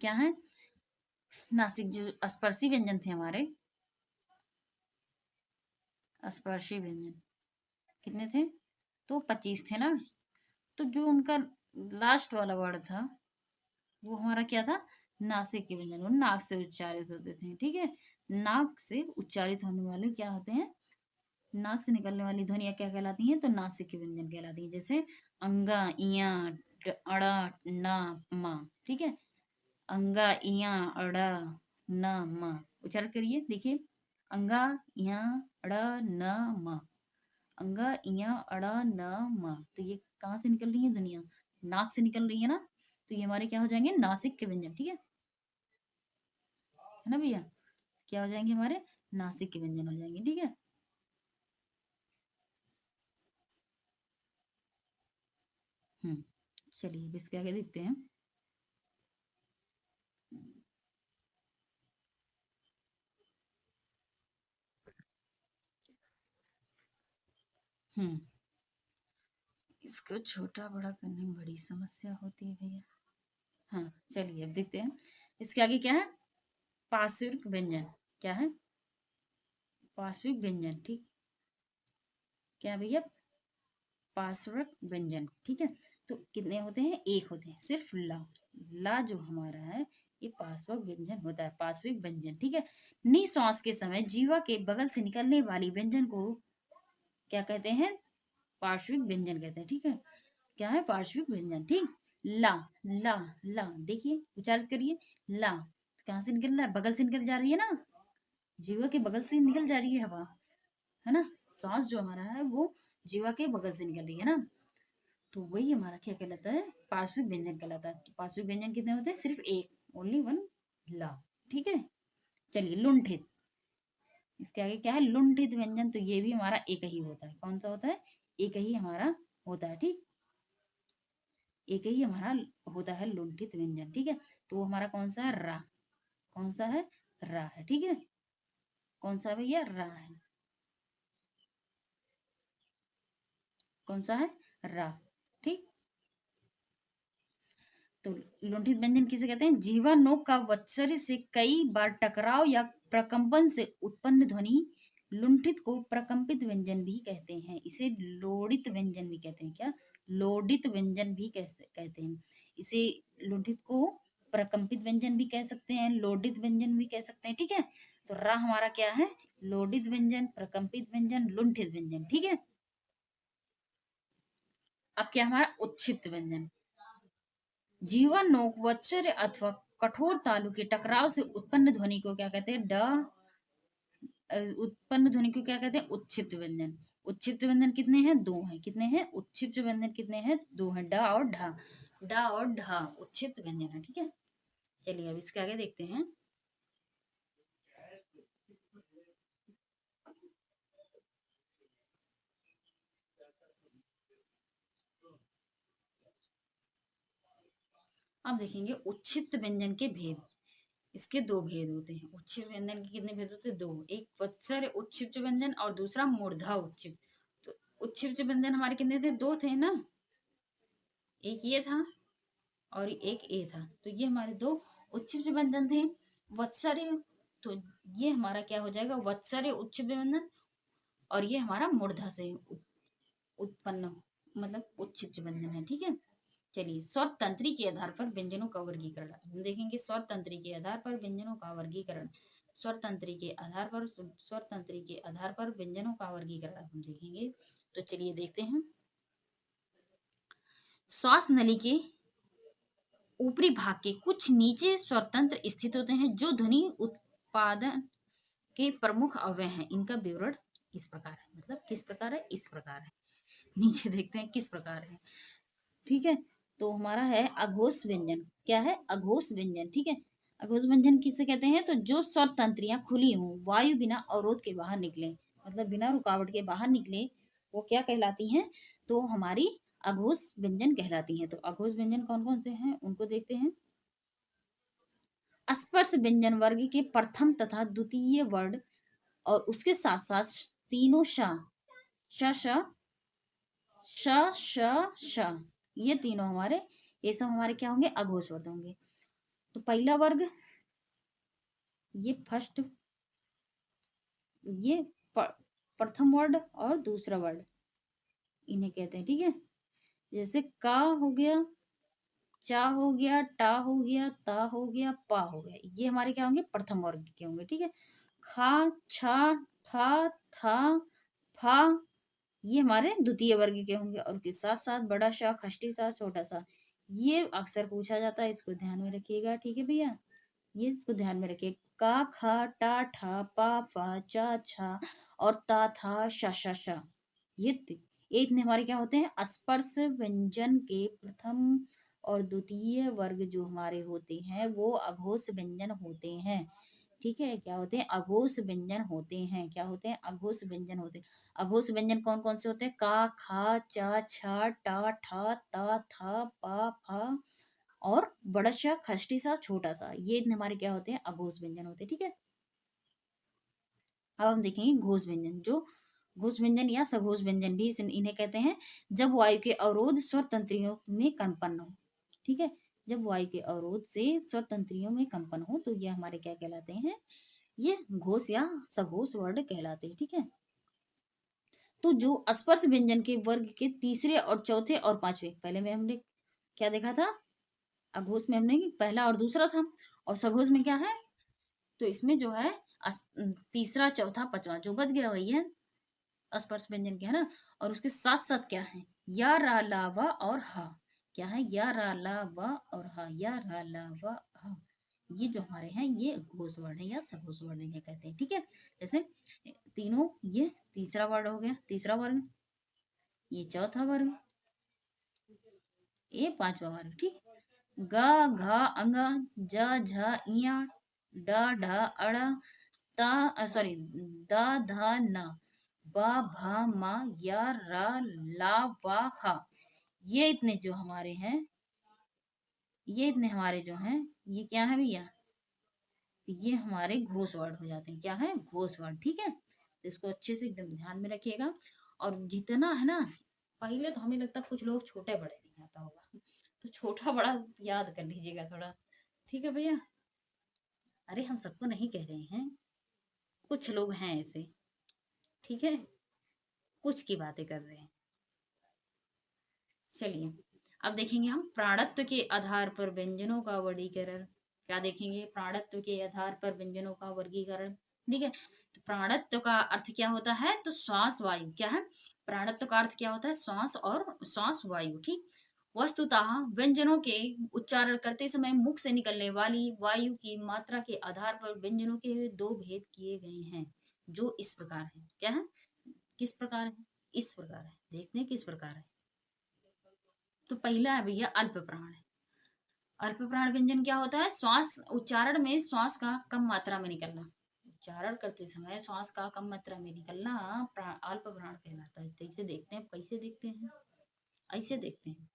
[SPEAKER 1] क्या है नासिक जो स्पर्शी व्यंजन थे हमारे, स्पर्शी व्यंजन कितने थे, तो 25 थे ना। तो जो उनका लास्ट वाला वर्ड था वो हमारा क्या था, नासिक के व्यंजन, वो नाक से उच्चारित होते थे। ठीक है, नाक से उच्चारित होने वाले क्या होते हैं, नाक से निकलने वाली ध्वनियां क्या कहलाती हैं, तो नासिक के व्यंजन कहलाती हैं। जैसे अंगा, इया, अड़ा, ना, मा। ठीक है, अंगा, इया, अड़ा, ना, मा, उच्चारण करिए देखिए, अंगा, इया, अड़ा, ना, मा, अंगा, इया, अड़ा, न, म, तो ये कहाँ से निकल रही है ध्वनियां, नाक से निकल रही है ना, तो ये हमारे क्या हो जाएंगे नासिक के व्यंजन। ठीक है ना भैया, क्या हो जाएंगे हमारे नासिक के व्यंजन हो जाएंगे। ठीक है, हम्म, चलिए अब इसके आगे देखते हैं, हम्म, इसको छोटा बड़ा करने में बड़ी समस्या होती है भैया। हाँ, चलिए अब देखते हैं, इसके आगे क्या है, पार्श्विक व्यंजन, क्या है पार्श्विक व्यंजन। ठीक, क्या है भैया पार्श्विक व्यंजन। ठीक है, तो कितने होते हैं, एक होते हैं सिर्फ ला, ला जो हमारा है ये पार्श्विक व्यंजन होता है, पार्श्विक व्यंजन। ठीक है, निश्वास के समय जीवा के बगल से निकलने वाली व्यंजन को क्या कहते हैं, पार्श्विक व्यंजन कहते हैं। ठीक है, क्या है पार्श्विक व्यंजन। ठीक, ला, ला, ला, देखिए उच्चारित करिए, ला, तो कहाँ से निकल रहा है, बगल से निकल जा रही है ना, जीवा के बगल से निकल जा रही है हवा, है ना, सांस जो हमारा है वो जीवा के बगल से निकल रही है ना, तो वही हमारा क्या कहलाता है, पार्श्विक व्यंजन कहलाता है। तो पार्श्विक व्यंजन कितने होते हैं, सिर्फ एक, ओनली वन, ला। ठीक है, चलिए लुंठित, इसके आगे क्या है लुंठित व्यंजन, तो ये भी हमारा एक ही होता है, कौन सा होता है, एक ही हमारा होता है। ठीक, एक ही हमारा होता है लुंठित व्यंजन। ठीक है, तो वो हमारा कौन सा है, रा, कौन सा है, रा है। ठीक है, कौन सा भैया, रा है, कौन सा है, रा। ठीक, तो लुंठित व्यंजन किसे कहते हैं? जीवा नोक का वत्सर्य से कई बार टकराव या प्रकंपन से उत्पन्न ध्वनि लुंठित को प्रकंपित व्यंजन भी कहते हैं। इसे लोडित व्यंजन भी कहते हैं। क्या? लोडित व्यंजन भी कहते हैं इसे। लुंठित को प्रकंपित व्यंजन भी कह सकते हैं, लोडित व्यंजन भी कह सकते हैं। ठीक है, तो रा हमारा क्या है? लोडित व्यंजन, प्रकंपित व्यंजन, लुंठित व्यंजन। ठीक है, अब क्या हमारा? उत्क्षिप्त व्यंजन। जीवा नोक वत्सर्य अथवा कठोर तालु के टकराव से उत्पन्न ध्वनि को क्या कहते हैं? उत्पन्न ध्वनि को क्या कहते हैं? उत्क्षिप्त व्यंजन। उत्क्षिप्त व्यंजन कितने हैं? दो हैं। कितने हैं? उत्क्षिप्त व्यंजन कितने हैं? दो हैं, डा और ढा। डा और ढा उत्क्षिप्त व्यंजन है। ठीक है, चलिए अब इसके आगे देखते हैं। अब देखेंगे उत्क्षिप्त व्यंजन के भेद। इसके दो भेद होते हैं। उत्क्षिप्त व्यंजन के कितने भेद होते हैं? दो। एक वत्सर्य उत्क्षिप्त व्यंजन और दूसरा मूर्धा उत्क्षिप्त। तो उत्क्षिप्त व्यंजन हमारे कितने थे? दो थे ना, एक ये था और एक ए था। तो ये हमारे दो उत्क्षिप्त व्यंजन थे। वत्सर्य, तो ये हमारा क्या हो जाएगा? वत्सर्य उत्क्षिप्त व्यंजन। और ये हमारा मूर्धा से उत्पन्न, मतलब उत्क्षिप्त व्यंजन है। ठीक है, चलिए स्वर तंत्री के आधार पर व्यंजनों का वर्गीकरण हम देखेंगे। स्वर तंत्री के आधार पर व्यंजनों का वर्गीकरण। स्वर तंत्री के आधार पर, स्वर तंत्री के आधार पर व्यंजनों का वर्गीकरण हम देखेंगे। तो चलिए देखते हैं। श्वास नली के ऊपरी भाग के कुछ नीचे स्वतंत्र स्थित होते हैं जो ध्वनि उत्पादन के प्रमुख अवयव हैं। इनका विवरण इस प्रकार है। मतलब किस प्रकार है? इस प्रकार है। नीचे देखते हैं किस प्रकार है। ठीक है, तो हमारा है अघोष व्यंजन। क्या है? अघोष व्यंजन। ठीक है, अघोष व्यंजन किसे कहते हैं? तो जो स्वर तंत्रियां खुली हों, वायु बिना अवरोध के बाहर निकले, मतलब बिना रुकावट के बाहर निकले, वो क्या कहलाती हैं? तो हमारी अघोष व्यंजन कहलाती हैं। तो अघोष व्यंजन कौन कौन से हैं उनको देखते हैं। स्पर्श व्यंजन वर्ग के प्रथम तथा द्वितीय वर्ण और उसके साथ साथ तीनों श श श श श श, ये तीनों हमारे, ये सब हमारे क्या होंगे? अघोष वर्ग होंगे। तो पहला वर्ग, ये फर्स्ट, ये प्रथम वर्ड और दूसरा वर्ड, इन्हें कहते हैं। ठीक है, जैसे का हो गया, चा हो गया, टा हो गया, ता हो गया, पा हो गया, ये हमारे क्या होंगे? प्रथम वर्ग के होंगे। ठीक है, खा, छा, ठा, था, फा, ये हमारे द्वितीय वर्ग के होंगे। और उसके साथ साथ बड़ा सा, खष्टी सा, छोटा सा, ये अक्सर पूछा जाता है, इसको ध्यान में रखिएगा। ठीक है भैया, ये इसको ध्यान में रखिए। का, खा, टा, ठा, पा, फा, चा, छा और ता, था, शा, शा, शा, ये इतने हमारे क्या होते हैं? स्पर्श व्यंजन के प्रथम और द्वितीय वर्ग जो हमारे होते हैं वो अघोष व्यंजन होते हैं। ठीक है, क्या होते हैं? अघोष व्यंजन होते हैं। क्या होते हैं? अघोष व्यंजन होते हैं। अघोष व्यंजन कौन कौन से होते हैं? का, खा, चा, छा, टा, ठा, ता, था, पा, फा और बड़ा सा, खष्टी सा, छोटा सा, ये इतने हमारे क्या होते हैं? अघोष व्यंजन होते हैं। ठीक है, अब हम देखेंगे घोष व्यंजन। जो घोष व्यंजन या सघोष व्यंजन भी इन्हें कहते हैं जब वायु के अवरोध स्वर तंत्रियों में कंपन हो। ठीक है, जब वायु के अवरोध से स्वर तंत्रियों में कंपन हो तो ये हमारे क्या कहलाते हैं? ये घोष या सघोष वर्ण कहलाते हैं। ठीक है, तो जो स्पर्श व्यंजन के वर्ग के तीसरे और चौथे और पांचवे, पहले में हमने क्या देखा था? अघोष में हमने पहला और दूसरा था, और सघोष में क्या है? तो इसमें जो है तीसरा, चौथा, पांचवा जो बच गया वही है स्पर्श व्यंजन के, है ना। और उसके साथ साथ क्या है? या, रा, ला, वा और हा। क्या है? या, रा, ला, वा और हा। या, रा, ला, वा, हा, ये जो हमारे हैं ये घोष वर्ण है या सघोष वर्ण इन्हें कहते हैं। ठीक है, जैसे तीनों, ये तीसरा वर्ड हो गया, तीसरा वर्ग, ये चौथा वर्ग, ये पांचवा वर्ग। ठीक, ग, घ, अंग, ज, झ, इया, ड, ढ, अड़, ता, सॉरी, द, ध, न, ब, भ, म, या, र, ला, वा, हा, ये इतने जो हमारे हैं, ये इतने हमारे जो हैं, ये क्या है भैया? ये हमारे घोष वर्ड हो जाते हैं। क्या है? घोष वर्ड। ठीक है, तो इसको अच्छे से एकदम ध्यान में रखिएगा। और जितना है ना, पहले तो हमें लगता है कुछ लोग छोटे बड़े नहीं नहीं आता होगा तो छोटा बड़ा याद कर लीजिएगा थोड़ा। ठीक है भैया। अरे हम सबको नहीं कह रहे हैं, कुछ लोग हैं ऐसे। ठीक है, कुछ की बातें कर रहे हैं। चलिए, अब देखेंगे हम प्राणत्व के आधार पर व्यंजनों का वर्गीकरण। क्या देखेंगे? प्राणत्व के आधार पर व्यंजनों का वर्गीकरण। ठीक है, तो प्राणत्व का अर्थ क्या होता है? तो श्वास वायु। क्या है? प्राणत्व का अर्थ क्या होता है? श्वास और श्वास वायु। ठीक। वस्तुतः व्यंजनों के उच्चारण करते समय मुख से निकलने वाली वायु की मात्रा के आधार पर व्यंजनों के दो भेद किए गए हैं, जो इस प्रकार है। क्या है? किस प्रकार है? इस प्रकार है। देखते हैं किस प्रकार है। तो पहला है भैया अल्प प्राण। अल्प प्राण व्यंजन क्या होता है? श्वास उच्चारण में श्वास का कम मात्रा में निकलना। उच्चारण करते समय श्वास का कम मात्रा में निकलना अल्प प्राण कहलाता है। तो इसे देखते हैं, कैसे देखते हैं? ऐसे देखते हैं।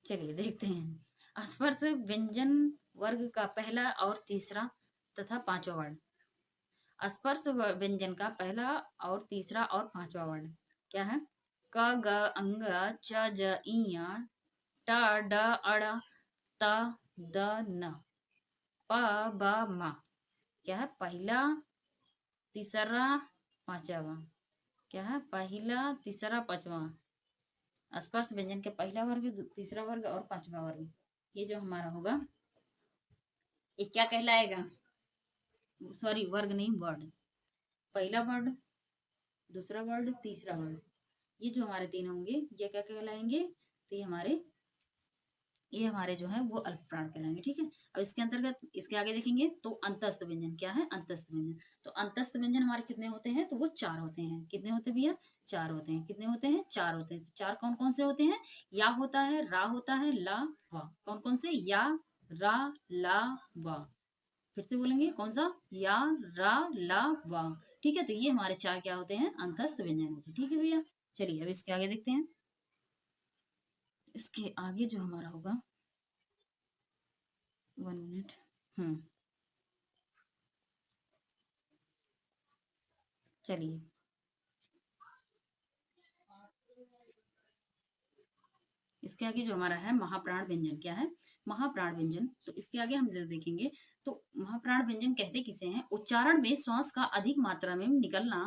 [SPEAKER 1] चलिए देखते हैं। स्पर्श व्यंजन वर्ग का पहला और तीसरा तथा पांचवा वर्ण। स्पर्श व्यंजन का पहला और तीसरा और पांचवा वर्ण क्या है? क ग अंग च ज इया ट ड अड़ त द न प ब म। क्या है? पहला, तीसरा, पांचवा। क्या है? पहला, तीसरा, पांचवा। स्पर्श व्यंजन के पहला वर्ग, तीसरा वर्ग और पांचवा वर्ग। ये जो हमारा होगा, ये क्या कहलाएगा? सॉरी, वर्ग नहीं, वर्ड। पहला वर्ड, दूसरा वर्ड, तीसरा वर्ड, ये जो हमारे तीन होंगे ये क्या कहलाएंगे? तो ये हमारे जो है वो अल्प प्राण कहलाएंगे। ठीक है। अब इसके अंतर्गत इसके आगे देखेंगे तो अंतस्थ व्यंजन। क्या है? अंतस्थ व्यंजन। तो अंतस्थ व्यंजन हमारे कितने होते हैं? तो वो चार होते हैं। कितने होते हैं भैया? चार होते हैं। कितने होते हैं? चार होते हैं। तो चार कौन कौन से होते हैं? या होता है, रा होता है, ला, वा। कौन कौन से? या, रा, ला, वा। फिर से बोलेंगे, कौन सा? या, रा, ला, वा। ठीक है। तो ये हमारे चार क्या होते हैं? अंतस्थ व्यंजन होते हैं। ठीक है भैया। चलिए अब इसके आगे देखते हैं। इसके आगे जो हमारा होगा, 1 मिनट। चलिए, इसके आगे जो हमारा है महाप्राण व्यंजन। क्या है? महाप्राण व्यंजन। तो इसके आगे हम देखेंगे। तो महाप्राण व्यंजन कहते किसे हैं? उच्चारण में श्वास का अधिक मात्रा में निकलना,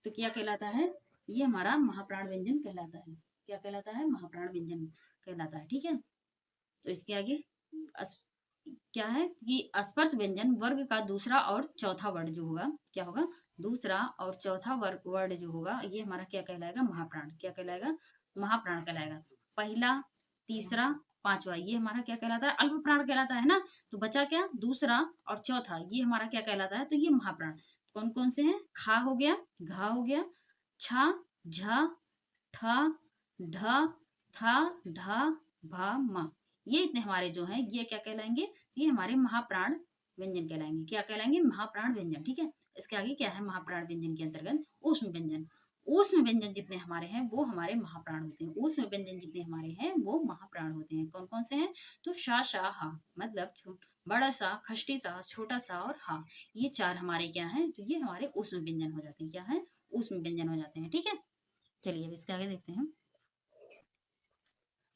[SPEAKER 1] तो क्या कहलाता है? ये हमारा महाप्राण व्यंजन कहलाता है। क्या कहलाता है? महाप्राण व्यंजन कहलाता है। ठीक है। तो इसके आगे अस, क्या है कि स्पर्श व्यंजन वर्ग का दूसरा और चौथा वर्ण जो होगा, क्या होगा? दूसरा और चौथा वर्ग वर्ण जो होगा, ये हमारा क्या कहलाएगा? महाप्राण। क्या कहलाएगा? महाप्राण कहलाएगा। पहला, तीसरा, पांचवा, ये हमारा क्या कहलाता है? अल्प प्राण कहलाता है ना। तो बचा क्या? दूसरा और चौथा, ये हमारा क्या कहलाता है? तो ये महाप्राण कौन कौन से हैं? खा हो गया, घा हो गया, छा, झ, ठ, ढ, थ, ध, भ, म। ये इतने हमारे जो हैं ये क्या कहलाएंगे? ये हमारे महाप्राण व्यंजन कहलाएंगे। क्या कहलाएंगे? महाप्राण व्यंजन। ठीक है। इसके आगे क्या है? महाप्राण व्यंजन के अंतर्गत ऊष्म व्यंजन। ऊष्म व्यंजन जितने हमारे हैं वो हमारे महाप्राण होते हैं। ऊष्म व्यंजन जितने हमारे हैं वो महाप्राण होते हैं। कौन कौन से हैं? तो शा, हा, मतलब बड़ा सा, खष्टी सा, छोटा सा और हा, ये चार हमारे क्या है? तो ये हमारे ऊष्म व्यंजन हो जाते हैं। क्या है? ऊष्म व्यंजन हो जाते हैं। ठीक है। चलिए अब इसके आगे देखते हैं।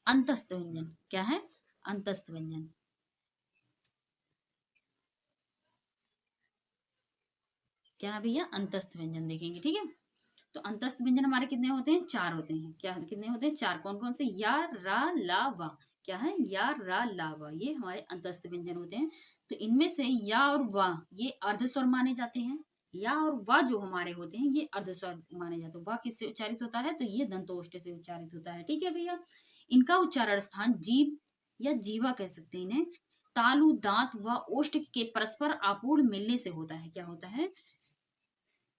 [SPEAKER 1] अंतस्थ व्यंजन। क्या है? अंतस्थ व्यंजन। क्या है भैया? अंतस्थ व्यंजन देखेंगे। ठीक है। तो अंतस्थ व्यंजन हमारे कितने होते हैं? चार होते हैं। क्या कितने होते हैं? चार। कौन कौन से? या, रा, ला, वा। क्या है? या, रा, ला, वा, ये हमारे अंतस्थ व्यंजन होते हैं। तो इनमें से या और वा ये अर्ध स्वर माने जाते हैं। या और वा जो हमारे होते हैं ये अर्ध स्वर माने जाते हैं। वा किससे उच्चारित होता है? तो ये दंतोष्ठ से उच्चारित होता है। ठीक है भैया। इनका उच्चारण स्थान जीभ या जीवा कह सकते हैं इन्हें। तालु, दांत व ओष्ठ के परस्पर आपूर्ण मिलने से होता है। क्या होता है?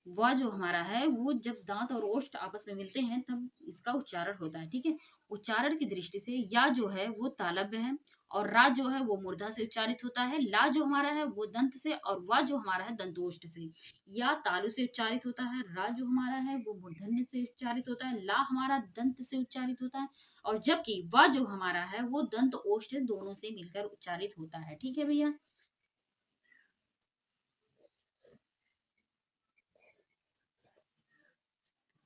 [SPEAKER 1] वह जो हमारा है वो जब दांत और ओष्ठ आपस में मिलते हैं तब इसका उच्चारण होता है। ठीक है। उच्चारण की दृष्टि से या जो है वो तालव्य है, और रा जो है वो मूर्धा से उच्चारित होता है, ला जो हमारा है वो दंत से, और वा जो हमारा है दंतोष्ठ से। या तालु से उच्चारित होता है, रा जो हमारा है वो मूर्धन्य से उच्चारित होता है, ला हमारा दंत से उच्चारित होता है, और जबकि वा जो हमारा है वो दंत ओष्ठ दोनों से मिलकर उच्चारित होता है। ठीक है भैया।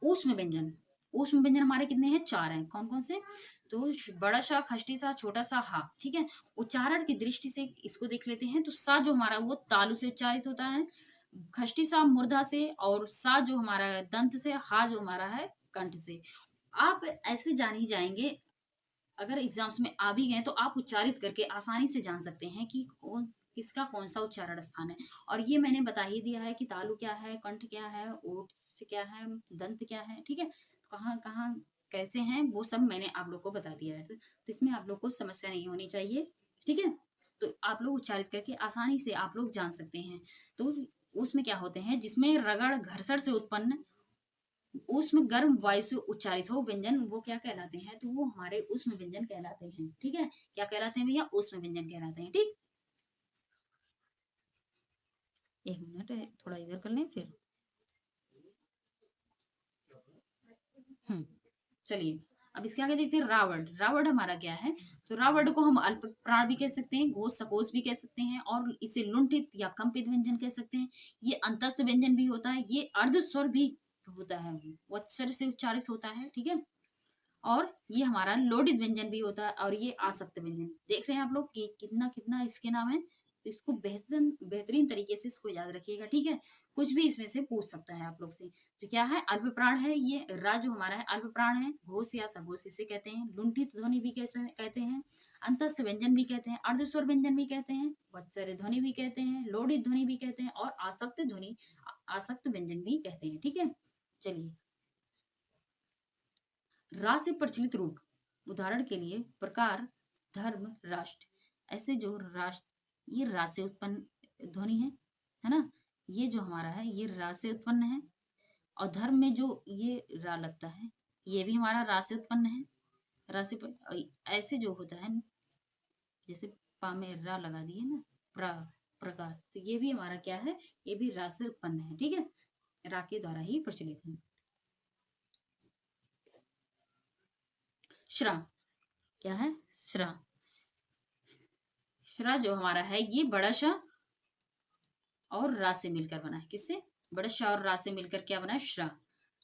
[SPEAKER 1] ऊष्म व्यंजन। ऊष्म व्यंजन हमारे कितने हैं? 4 हैं। कौन कौन से? तो बड़ा सा, खष्टी सा, छोटा सा, हा। ठीक है। उच्चारण की दृष्टि से इसको देख लेते हैं। तो सा जो हमारा वो तालु से उच्चारित होता है, खष्टी सा मूर्धा से, और सा जो हमारा है दंत से, हा जो हमारा है कंठ से। आप ऐसे जान ही जाएंगे, अगर एग्जाम्स में आ भी गए तो आप उच्चारित करके आसानी से जान सकते हैं कि कौन किसका कौन सा उच्चारण स्थान है। और ये मैंने बता ही दिया है कि तालु क्या है, कंठ क्या है, ओठ से क्या है, दंत क्या है। ठीक है। तो कहाँ कहाँ कैसे हैं वो सब मैंने आप लोग को बता दिया है। तो इसमें आप लोग को समस्या नहीं होनी चाहिए। ठीक है। तो आप लोग उच्चारित करके आसानी से आप लोग जान सकते हैं। तो उसमें क्या होते हैं, जिसमें रगड़ घर्षण से उत्पन्न उसमें गर्म वायु से उच्चारित हो व्यंजन, वो क्या कहलाते हैं? तो वो हमारे उष्म व्यंजन कहलाते हैं। ठीक है। क्या कहलाते हैं भैया? उष्म व्यंजन कहलाते हैं। ठीक। एक मिनट, थोड़ा इधर कर लें फिर। हम्म। चलिए, अब इसके आगे देखते हैं रावण। रावण हमारा क्या है? तो रावण को हम अल्प प्राण भी कह सकते हैं, घोष सकोच भी कह सकते हैं, और इसे लुंठित या कंपित व्यंजन कह सकते हैं। ये अंतस्थ व्यंजन भी होता है, ये अर्ध स्वर भी होता है, वत्सर से उच्चारित होता है। ठीक है। और ये हमारा लोडित व्यंजन भी होता है, और ये आसक्त व्यंजन। देख रहे हैं आप लोग कि कितना कितना इसके नाम है। तो इसको बेहतरीन बेहतरीन तरीके से इसको याद रखिएगा। ठीक है। कुछ भी इसमें से पूछ सकता है आप लोग से। तो क्या है? अल्प प्राण है ये। रा जो हमारा है अल्प प्राण है, घोष या सघोष इसे कहते हैं, लुंठित ध्वनि भी कैसे कहते हैं, अंतस्थ व्यंजन भी कहते हैं, अर्धस्वर व्यंजन भी कहते हैं, वत्सर ध्वनि भी कहते हैं, लोडित ध्वनि भी कहते हैं, और आसक्त ध्वनि, आसक्त व्यंजन भी कहते हैं। ठीक है। चलिए, रा से प्रचलित रूप, उदाहरण के लिए प्रकार, धर्म, राष्ट्र। ऐसे जो राष्ट्र, ये रा से उत्पन्न ध्वनि है ना? ये जो हमारा है ये रा से उत्पन्न है। और धर्म में जो ये रा लगता है, ये भी हमारा रा से उत्पन्न है। रा से ऐसे जो होता है, जैसे पा में रा लगा दिए ना, प्रा, प्रकार, तो ये भी हमारा क्या है? ये भी रा से उत्पन्न है। ठीक है। रा के द्वारा ही प्रचलित है। श्रा, क्या है? श्रा। श्रा जो हमारा है ये बड़ा श और रा से मिलकर बना है। किससे? बड़ा श और रा से मिलकर क्या बना है? श्रा।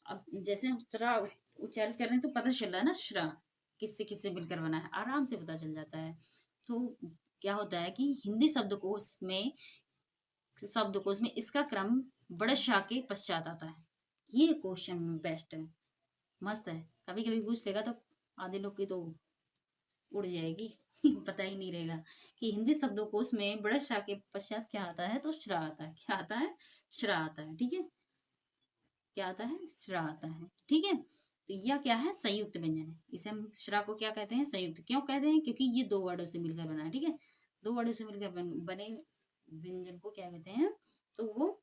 [SPEAKER 1] अब जैसे हम श्रा उच्चारित कर रहे हैं तो पता चल रहा है ना, श्रा किससे किससे मिलकर बना है, आराम से पता चल जाता है। तो क्या होता है कि हिंदी शब्दकोश में इसका क्रम बड़े शाह के पश्चात आता है। ये क्वेश्चन बेस्ट है, मस्त है। कभी कभी पूछ लेगा तो आधे लोग की तो उड़ जाएगी। पता ही नहीं रहेगा कि हिंदी शब्दकोश में बड़े शाह के पश्चात क्या आता है। तो श्रा आता है। क्या आता है? श्रा आता है। ठीक है। क्या आता है? श्रा आता है। ठीक है। तो यह क्या है? संयुक्त व्यंजन है। इसे हम श्रा को क्या कहते हैं? संयुक्त। क्यों कहते हैं? क्योंकि ये दो वर्डों से मिलकर बना है। ठीक है। दो वर्डों से मिलकर बने व्यंजन को क्या कहते हैं? तो वो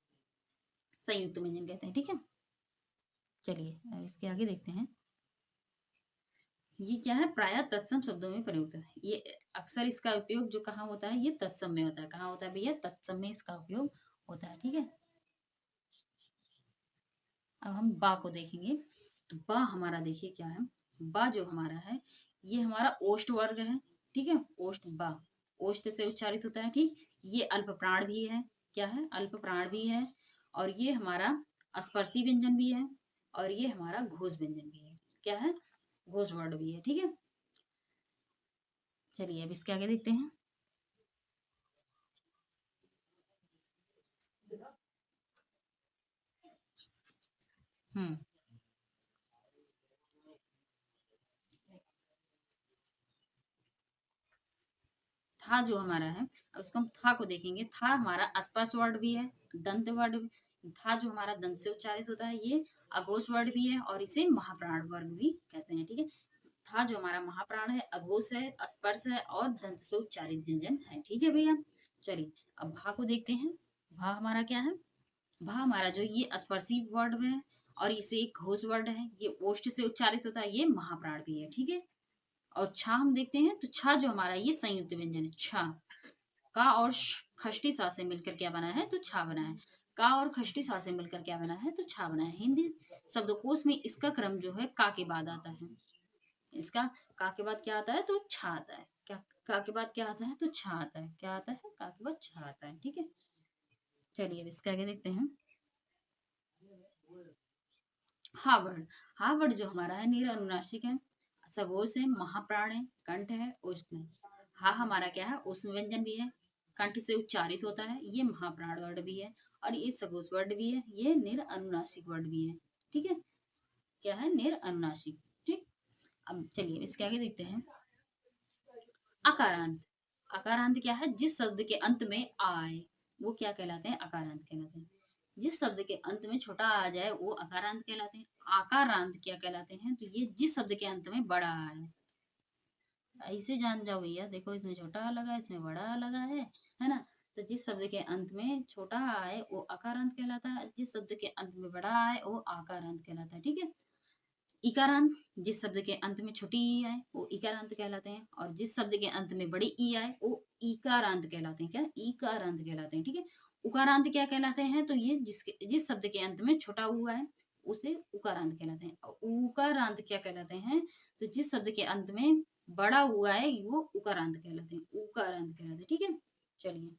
[SPEAKER 1] संयुक्त व्यंजन कहते हैं। ठीक है। चलिए, अब इसके आगे देखते हैं। ये क्या है? प्रायः तत्सम शब्दों में प्रयुक्त है। ये अक्सर इसका उपयोग जो कहाँ होता है? ये तत्सम में होता है। कहाँ होता है भैया? तत्सम में इसका उपयोग होता है। ठीक है। अब हम बा को देखेंगे। तो बा हमारा देखिए क्या है। बा जो हमारा है ये हमारा ओष्ठ वर्ग है। ठीक है। ओष्ठ बा, ओष्ठ से उच्चारित होता है। ठीक। ये अल्प प्राण भी है। क्या है? अल्प प्राण भी है। और ये हमारा स्पर्शी व्यंजन भी है। और ये हमारा घोष व्यंजन भी है। क्या है? घोष वर्ड भी है। ठीक है। चलिए, अब इसके आगे देखते हैं। हम्म। था जो हमारा है, अब उसको हम था को देखेंगे। था हमारा स्पर्श वर्ड भी है, दंत वर्ड था जो हमारा दंत से उच्चारित होता है, ये अघोष वर्ड भी है, और इसे महाप्राण वर्ग भी कहते हैं। ठीक है। था जो हमारा महाप्राण है, अघोष है, स्पर्श है, और दंत से उच्चारित व्यंजन है। ठीक है भैया। चलिए, अब भा को देखते हैं। भा हमारा क्या है? भा हमारा जो ये स्पर्शी वर्ड है, और इसे एक घोष वर्ड है, ये ओष्ठ से उच्चारित होता है, ये महाप्राण भी है। ठीक है। और छा हम देखते हैं। तो छा जो हमारा ये संयुक्त व्यंजन है। छा, का और खष्टी सा से मिलकर क्या बना है? तो छा बना है। का और खष्टी सा से मिलकर क्या बना है? तो छा बना है। हिंदी शब्दकोश में इसका क्रम जो है का के बाद आता है। इसका का के बाद क्या आता है? तो छा आता है। क्या? का के बाद क्या आता है? तो छा आता है। क्या आता है? का के बाद छा आता है। ठीक है। चलिए, अब इसके आगे देखते हैं। हा वर्ण, हा वर्ण जो हमारा है निरनुनासिक है, सघोष है, महाप्राण है, कंठ है, उष्ण है। हा हमारा क्या है, उष्ण व्यंजन भी है, कंठ से उच्चारित होता है, ये महाप्राण वर्ण भी है, और ये सघोष वर्ण भी है, ये निरनुनासिक वर्ण भी है। ठीक है, क्या है, निरनुनासिक। ठीक, अब चलिए इसके आगे देखते हैं। अकारांत, अकारांत क्या है, जिस शब्द के अंत में आए वो क्या कहलाते हैं, अकारांत कहलाते हैं। जिस शब्द के अंत में छोटा आ जाए वो अकारांत कहलाते हैं। आकारांत क्या कहलाते हैं, तो ये जिस शब्द के अंत में बड़ा आए। ऐसे जान जाओ भैया, देखो इसमें छोटा आ लगा है, इसमें बड़ा आ लगा है ना। तो जिस शब्द के अंत में छोटा आए वो अकारांत कहलाता है, जिस शब्द के अंत में बड़ा आए वो आकारांत कहलाता है। ठीक है, इकारांत, जिस शब्द के अंत में छोटी ई आए वो इकारांत कहलाते हैं, और जिस शब्द के अंत में बड़ी ई आए वो इकारांत कहलाते हैं। क्या, इकारांत कहलाते हैं। ठीक है, उकारांत क्या कहलाते हैं, तो ये जिस शब्द के अंत में छोटा हुआ है उसे उकारांत कहलाते हैं। और उकारांत क्या कहलाते हैं, तो जिस शब्द के अंत में बड़ा हुआ है वो उकारांत कहलाते हैं, उकारांत कहलाते हैं। ठीक है, चलिए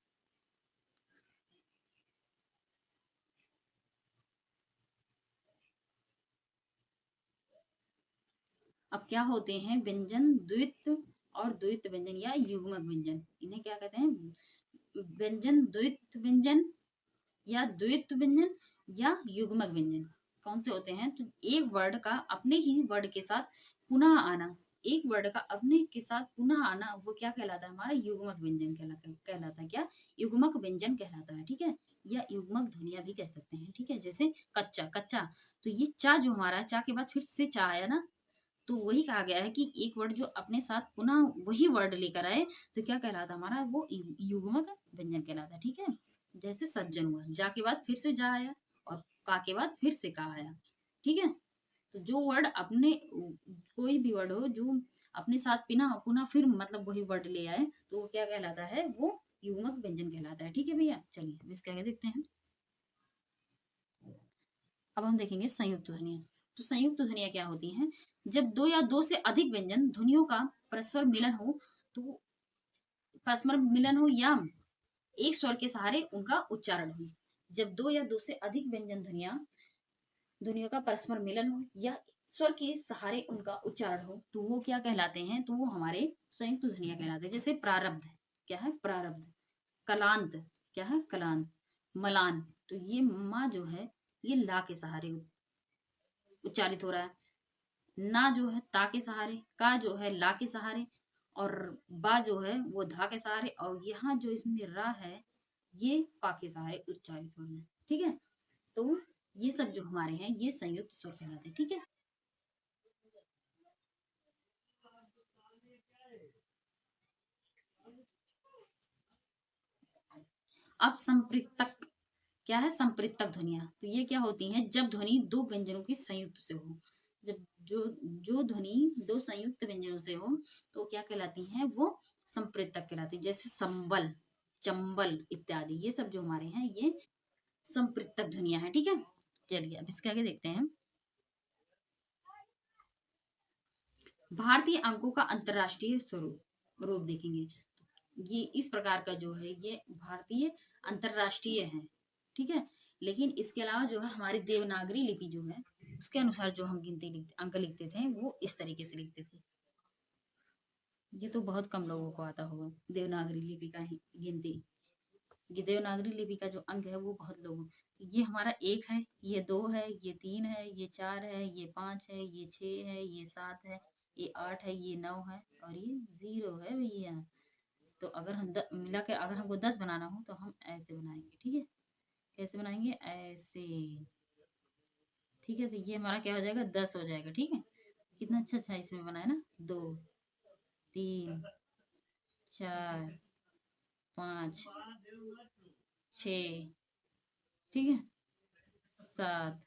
[SPEAKER 1] अब क्या होते हैं व्यंजन द्वित्व और द्वित्व व्यंजन या युग्मक व्यंजन, इन्हें क्या कहते हैं, व्यंजन द्वित्व व्यंजन या द्वित्व व्यंजन या युग्मक व्यंजन। कौन से होते हैं, तो एक वर्ड का अपने ही वर्ड के साथ पुनः आना, एक वर्ड का अपने के साथ पुनः आना वो क्या कहलाता है, हमारा युग्मक व्यंजन कहलाता है। क्या, युग्मक व्यंजन कहलाता है। ठीक है, या युग्मक ध्वनिया भी कह सकते हैं। ठीक है, जैसे कच्चा, कच्चा, तो ये चा जो हमारा है, चा के बाद फिर से चा आया ना, तो वही कहा गया है कि एक वर्ड जो अपने साथ पुनः वही वर्ड लेकर आए तो क्या कहलाता है, हमारा वो युग्मक व्यंजन कहलाता है। ठीक है, जैसे सज्जन हुआ, जा के बाद फिर से जा आया, और का के बाद फिर से का आया। ठीक है, तो जो वर्ड अपने, कोई भी वर्ड हो जो अपने साथ पुनः पुनः फिर मतलब वही वर्ड ले आए तो वो क्या कहलाता है, वो युग्मक व्यंजन कहलाता है। ठीक है भैया, चलिए अब इसके आगे देखते हैं। अब हम देखेंगे संयुक्त ध्वनियां। तो संयुक्त ध्वनियां क्या होती हैं, जब दो या दो से अधिक व्यंजन ध्वनियों का परस्पर मिलन हो, तो परस्पर मिलन हो या एक स्वर के सहारे उनका उच्चारण हो। जब दो या दो से अधिक व्यंजन ध्वनियों का परस्पर मिलन हो या स्वर के सहारे उनका उच्चारण हो तो वो क्या कहलाते हैं, तो वो हमारे संयुक्त ध्वनियां कहलाते हैं। जैसे प्रारब्ध, क्या है, प्रारब्ध। कलांत, क्या है, कलांत। मलान, तो ये माँ जो है ये ला के सहारे उच्चारित हो रहा है। ना जो है ता के सहारे, का जो है ला के सहारे, और बा जो है वो धा के सहारे, और यहाँ जो इसमें रा है ये पा के सहारे उच्चारित हो रहे हैं। ठीक है, तो ये सब जो हमारे हैं ये संयुक्त स्वर कहलाते हैं। ठीक है, अब संपृक्तक, क्या है, संपृक्तक ध्वनियां, तो ये क्या होती हैं, जब ध्वनि दो व्यंजनों की संयुक्त से हो। जब जो जो ध्वनि दो संयुक्त व्यंजनों से हो तो क्या कहलाती हैं, वो संपृक्तक कहलाती है। जैसे संबल, चंबल इत्यादि, ये सब जो हमारे हैं ये संपृक्तक ध्वनियां हैं। ठीक है, चलिए अब इसके आगे देखते हैं। भारतीय अंकों का अंतरराष्ट्रीय स्वरूप रूप देखेंगे। ये इस प्रकार का जो है ये भारतीय अंतरराष्ट्रीय है। ठीक है, लेकिन इसके अलावा जो है हमारी देवनागरी लिपि जो है उसके अनुसार जो हम गिनती लिखते, अंक लिखते थे वो इस तरीके से लिखते थे। ये तो बहुत कम लोगों को आता होगा देवनागरी लिपि का ही गिनती। ये देवनागरी लिपि का जो अंक है वो बहुत लोगों, ये हमारा एक है, ये दो है, ये तीन है, ये चार है, ये पांच है, ये छह है, ये सात है, ये आठ है, ये नौ है, और ये जीरो है भैया। तो अगर हम मिला के अगर हमको 10 बनाना हो तो हम ऐसे बनाएंगे। ठीक है, कैसे बनाएंगे, ऐसे। ठीक है, तो ये हमारा क्या हो जाएगा, 10 हो जाएगा। ठीक है, कितना अच्छा अच्छा इसमें बनाया ना, दो, तीन, चार, पाँच, छ, ठीक है, सात,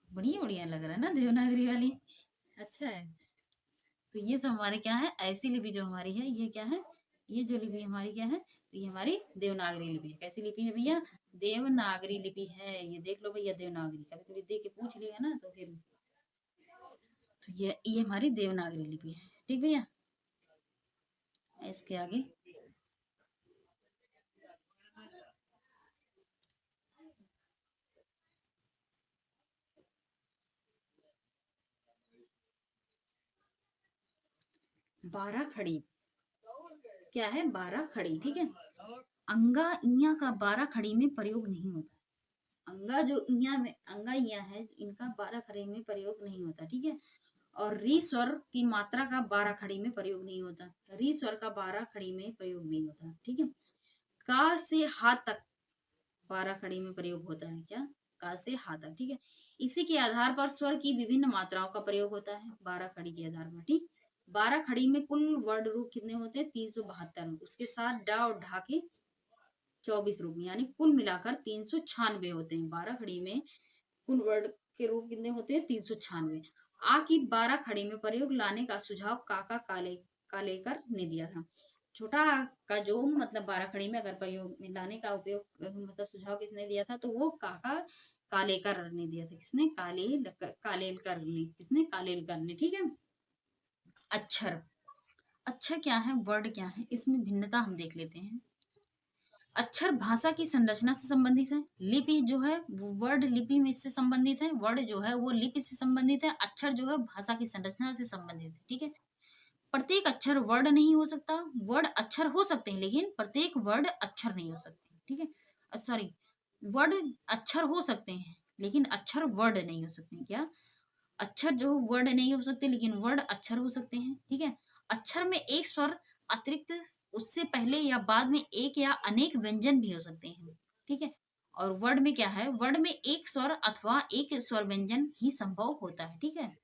[SPEAKER 1] बढ़िया बढ़िया लग रहा है ना देवनागरी वाली, अच्छा है। तो ये सब हमारे क्या है, ऐसी लिपि जो हमारी है ये क्या है, ये जो लिपि हमारी क्या है, तो ये हमारी देवनागरी लिपि है। कैसी लिपि है भैया, देवनागरी लिपि है। ये देख लो भैया, देवनागरी कभी कभी देख के पूछ लिया ना तो फिर, तो ये हमारी देवनागरी लिपि है। ठीक भैया, इसके आगे, बारह खड़ी क्या है? बारह खड़ी, ठीक है। अंगा इया का बारह खड़ी में प्रयोग नहीं होता। अंगा जो इया में अंगा इया है, इनका बारह खड़ी में प्रयोग नहीं होता, ठीक है। और री स्वर की मात्रा का बारह खड़ी में प्रयोग नहीं होता। री स्वर का बारह खड़ी में प्रयोग नहीं होता, ठीक है। का से हा तक बारह खड़ी में प्रयोग होता है, क्या? का से हा तक, ठीक है। इसी के आधार पर स्वर की विभिन्न मात्राओं का प्रयोग होता है, बारह खड़ी के आधार पर, ठीक। बारह खड़ी में कुल वर्ण रूप कितने होते हैं? 372। उसके साथ डा और ढा के 24 रूप, यानी कुल मिलाकर 396 होते हैं। बारह खड़ी में कुल वर्ण के रूप कितने होते हैं? 396। आ की बारह खड़ी में प्रयोग लाने का सुझाव काका कालेकर ने दिया था। छोटा आ का जो मतलब बारह खड़ी में अगर प्रयोग में लाने का उपयोग मतलब सुझाव किसने दिया था? तो वो काका कालेकर ने दिया था। किसने? कालेलकर ने। किसने? कालेलकर ने, ठीक है। अक्षर, अक्षर क्या है? वर्ड क्या है? इसमें भिन्नता हम देख लेते हैं। अक्षर भाषा की संरचना से संबंधित है। लिपि जो है वो वर्ड लिपि में इससे संबंधित है। वर्ड जो है वो लिपि से संबंधित है। अक्षर जो है भाषा की संरचना से संबंधित है, ठीक है। प्रत्येक अक्षर वर्ड नहीं हो सकता। वर्ड अक्षर हो सकते हैं, लेकिन प्रत्येक वर्ड अक्षर नहीं हो सकते, ठीक है। सॉरी, वर्ड अक्षर हो सकते हैं, लेकिन अक्षर वर्ड नहीं हो सकते। क्या? अक्षर जो वर्ड नहीं हो सकते, लेकिन वर्ड अक्षर हो सकते हैं, ठीक है। अक्षर में एक स्वर अतिरिक्त उससे पहले या बाद में एक या अनेक व्यंजन भी हो सकते हैं, ठीक है। और वर्ड में क्या है? वर्ड में एक स्वर अथवा एक स्वर व्यंजन ही संभव होता है, ठीक है।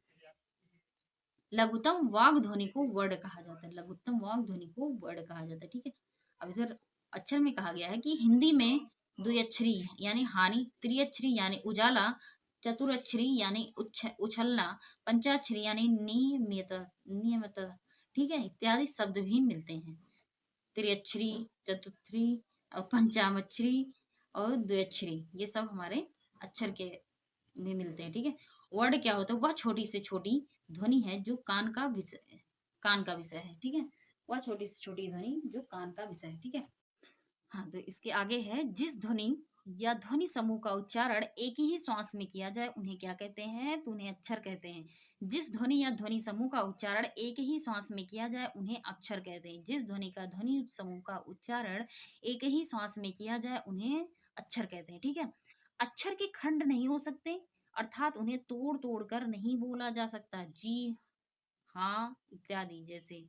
[SPEAKER 1] लघुत्तम वाग ध्वनि को वर्ड कहा जाता है। लघुत्तम वाग ध्वनि को वर्ड कहा जाता है, ठीक है। अब इधर अक्षर में कहा गया है कि हिंदी में द्विअक्षरी यानी हानि, त्रिअक्षरी यानी उजाला, चतुरक्षरी यानी उछलना, पंचाक्षरी यानी नियमित, ठीक है, इत्यादि शब्द भी मिलते हैं। त्रिअक्षरी, चतुर्थी और पंचामक्षरी और द्विअक्षरी, ये सब हमारे अक्षर के में मिलते हैं, ठीक है। वर्ड क्या होता है? वह छोटी से छोटी ध्वनि है जो कान का विषय है, ठीक है। वह छोटी से छोटी ध्वनि जो कान का विषय है, ठीक है। हाँ, तो इसके आगे है, जिस ध्वनि या ध्वनि समूह का उच्चारण एक ही श्वास में किया जाए उन्हें क्या कहते हैं? तो उन्हें अक्षर कहते हैं। जिस ध्वनि या ध्वनि समूह का उच्चारण एक ही श्वास में किया जाए उन्हें अक्षर कहते हैं। जिस ध्वनि का ध्वनि समूह का उच्चारण एक ही श्वास में किया जाए उन्हें अक्षर कहते हैं, ठीक है। अक्षर के खंड नहीं हो सकते, अर्थात उन्हें तोड़ तोड़ कर नहीं बोला जा सकता। जी, हाँ इत्यादि जैसे,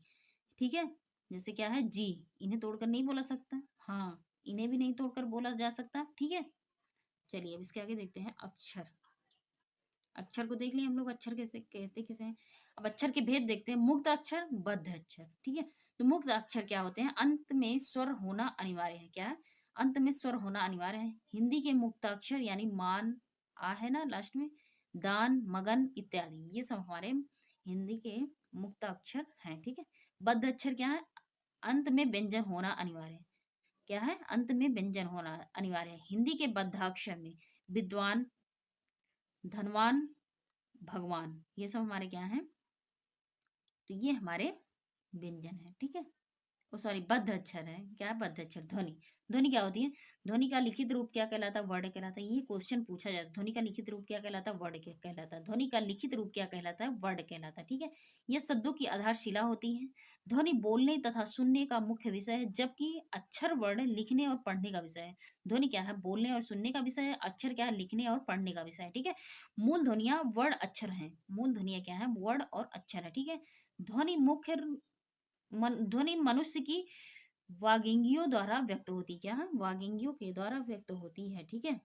[SPEAKER 1] ठीक है। जैसे क्या है? जी, इन्हें तोड़कर नहीं बोला सकता। हाँ, इन्हें भी नहीं तोड़कर बोला जा सकता, ठीक है। चलिए अब इसके आगे देखते हैं अक्षर। अक्षर को देख लिया हम लोग, अक्षर कैसे कहते किसे हैं। अब अक्षर के भेद देखते हैं। मुक्त अक्षर, बद्ध अक्षर, ठीक है। तो मुक्त अक्षर क्या होते हैं? अंत में स्वर होना अनिवार्य है। क्या है? अंत में स्वर होना अनिवार्य है। हिंदी के मुक्त अक्षर यानी मान, आ है ना लास्ट में, दान, मगन इत्यादि, ये सब हमारे हिंदी के मुक्त अक्षर हैं, ठीक है। बद्ध अक्षर क्या है? अंत में व्यंजन होना अनिवार्य है। क्या है? अंत में व्यंजन होना अनिवार्य है। हिंदी के बद्धाक्षर में विद्वान, धनवान, भगवान, ये सब हमारे क्या है? तो ये हमारे व्यंजन है, ठीक है। ओ सॉरी, बद्ध अक्षर है। क्या है? बद्ध अक्षर। ध्वनि, ध्वनि क्या होती है? ध्वनि का लिखित रूप क्या कहलाता है? वर्ड कहलाता है। ये क्वेश्चन पूछा जाता है, ध्वनि का लिखित रूप क्या कहलाता है? वर्ड कहलाता है। ध्वनि का लिखित रूप क्या कहलाता है? वर्ड कहलाता है, ठीक है। ये शब्दों की आधारशिला होती है। ध्वनि बोलने तथा सुनने का मुख्य विषय है, जबकि अक्षर वर्ण लिखने और पढ़ने का विषय है। ध्वनि क्या है? बोलने और सुनने का विषय है। अक्षर क्या है? लिखने और पढ़ने का विषय है, ठीक है। मूल ध्वनिया वर्ण अक्षर है। मूल ध्वनिया क्या है? वर्ण और अक्षर है, ठीक है। ध्वनि मुख्य ध्वनि मनुष्य की वागिंगियों द्वारा व्यक्त होती, क्या है? वागिंगियों के द्वारा व्यक्त होती है, ठीक है।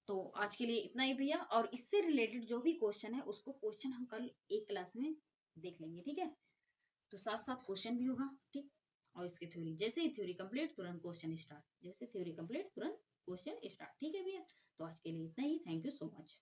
[SPEAKER 1] तो आज के लिए इतना ही भैया, और इससे रिलेटेड जो भी क्वेश्चन है उसको क्वेश्चन हम कल एक क्लास में देख लेंगे, ठीक है। तो साथ साथ क्वेश्चन भी होगा, ठीक। और इसकी थ्योरी, जैसे ही थ्योरी कंप्लीट तुरंत क्वेश्चन स्टार्ट, जैसे थ्योरी कंप्लीट तुरंत क्वेश्चन स्टार्ट, ठीक है भैया। तो आज के लिए इतना ही। Thank you so much.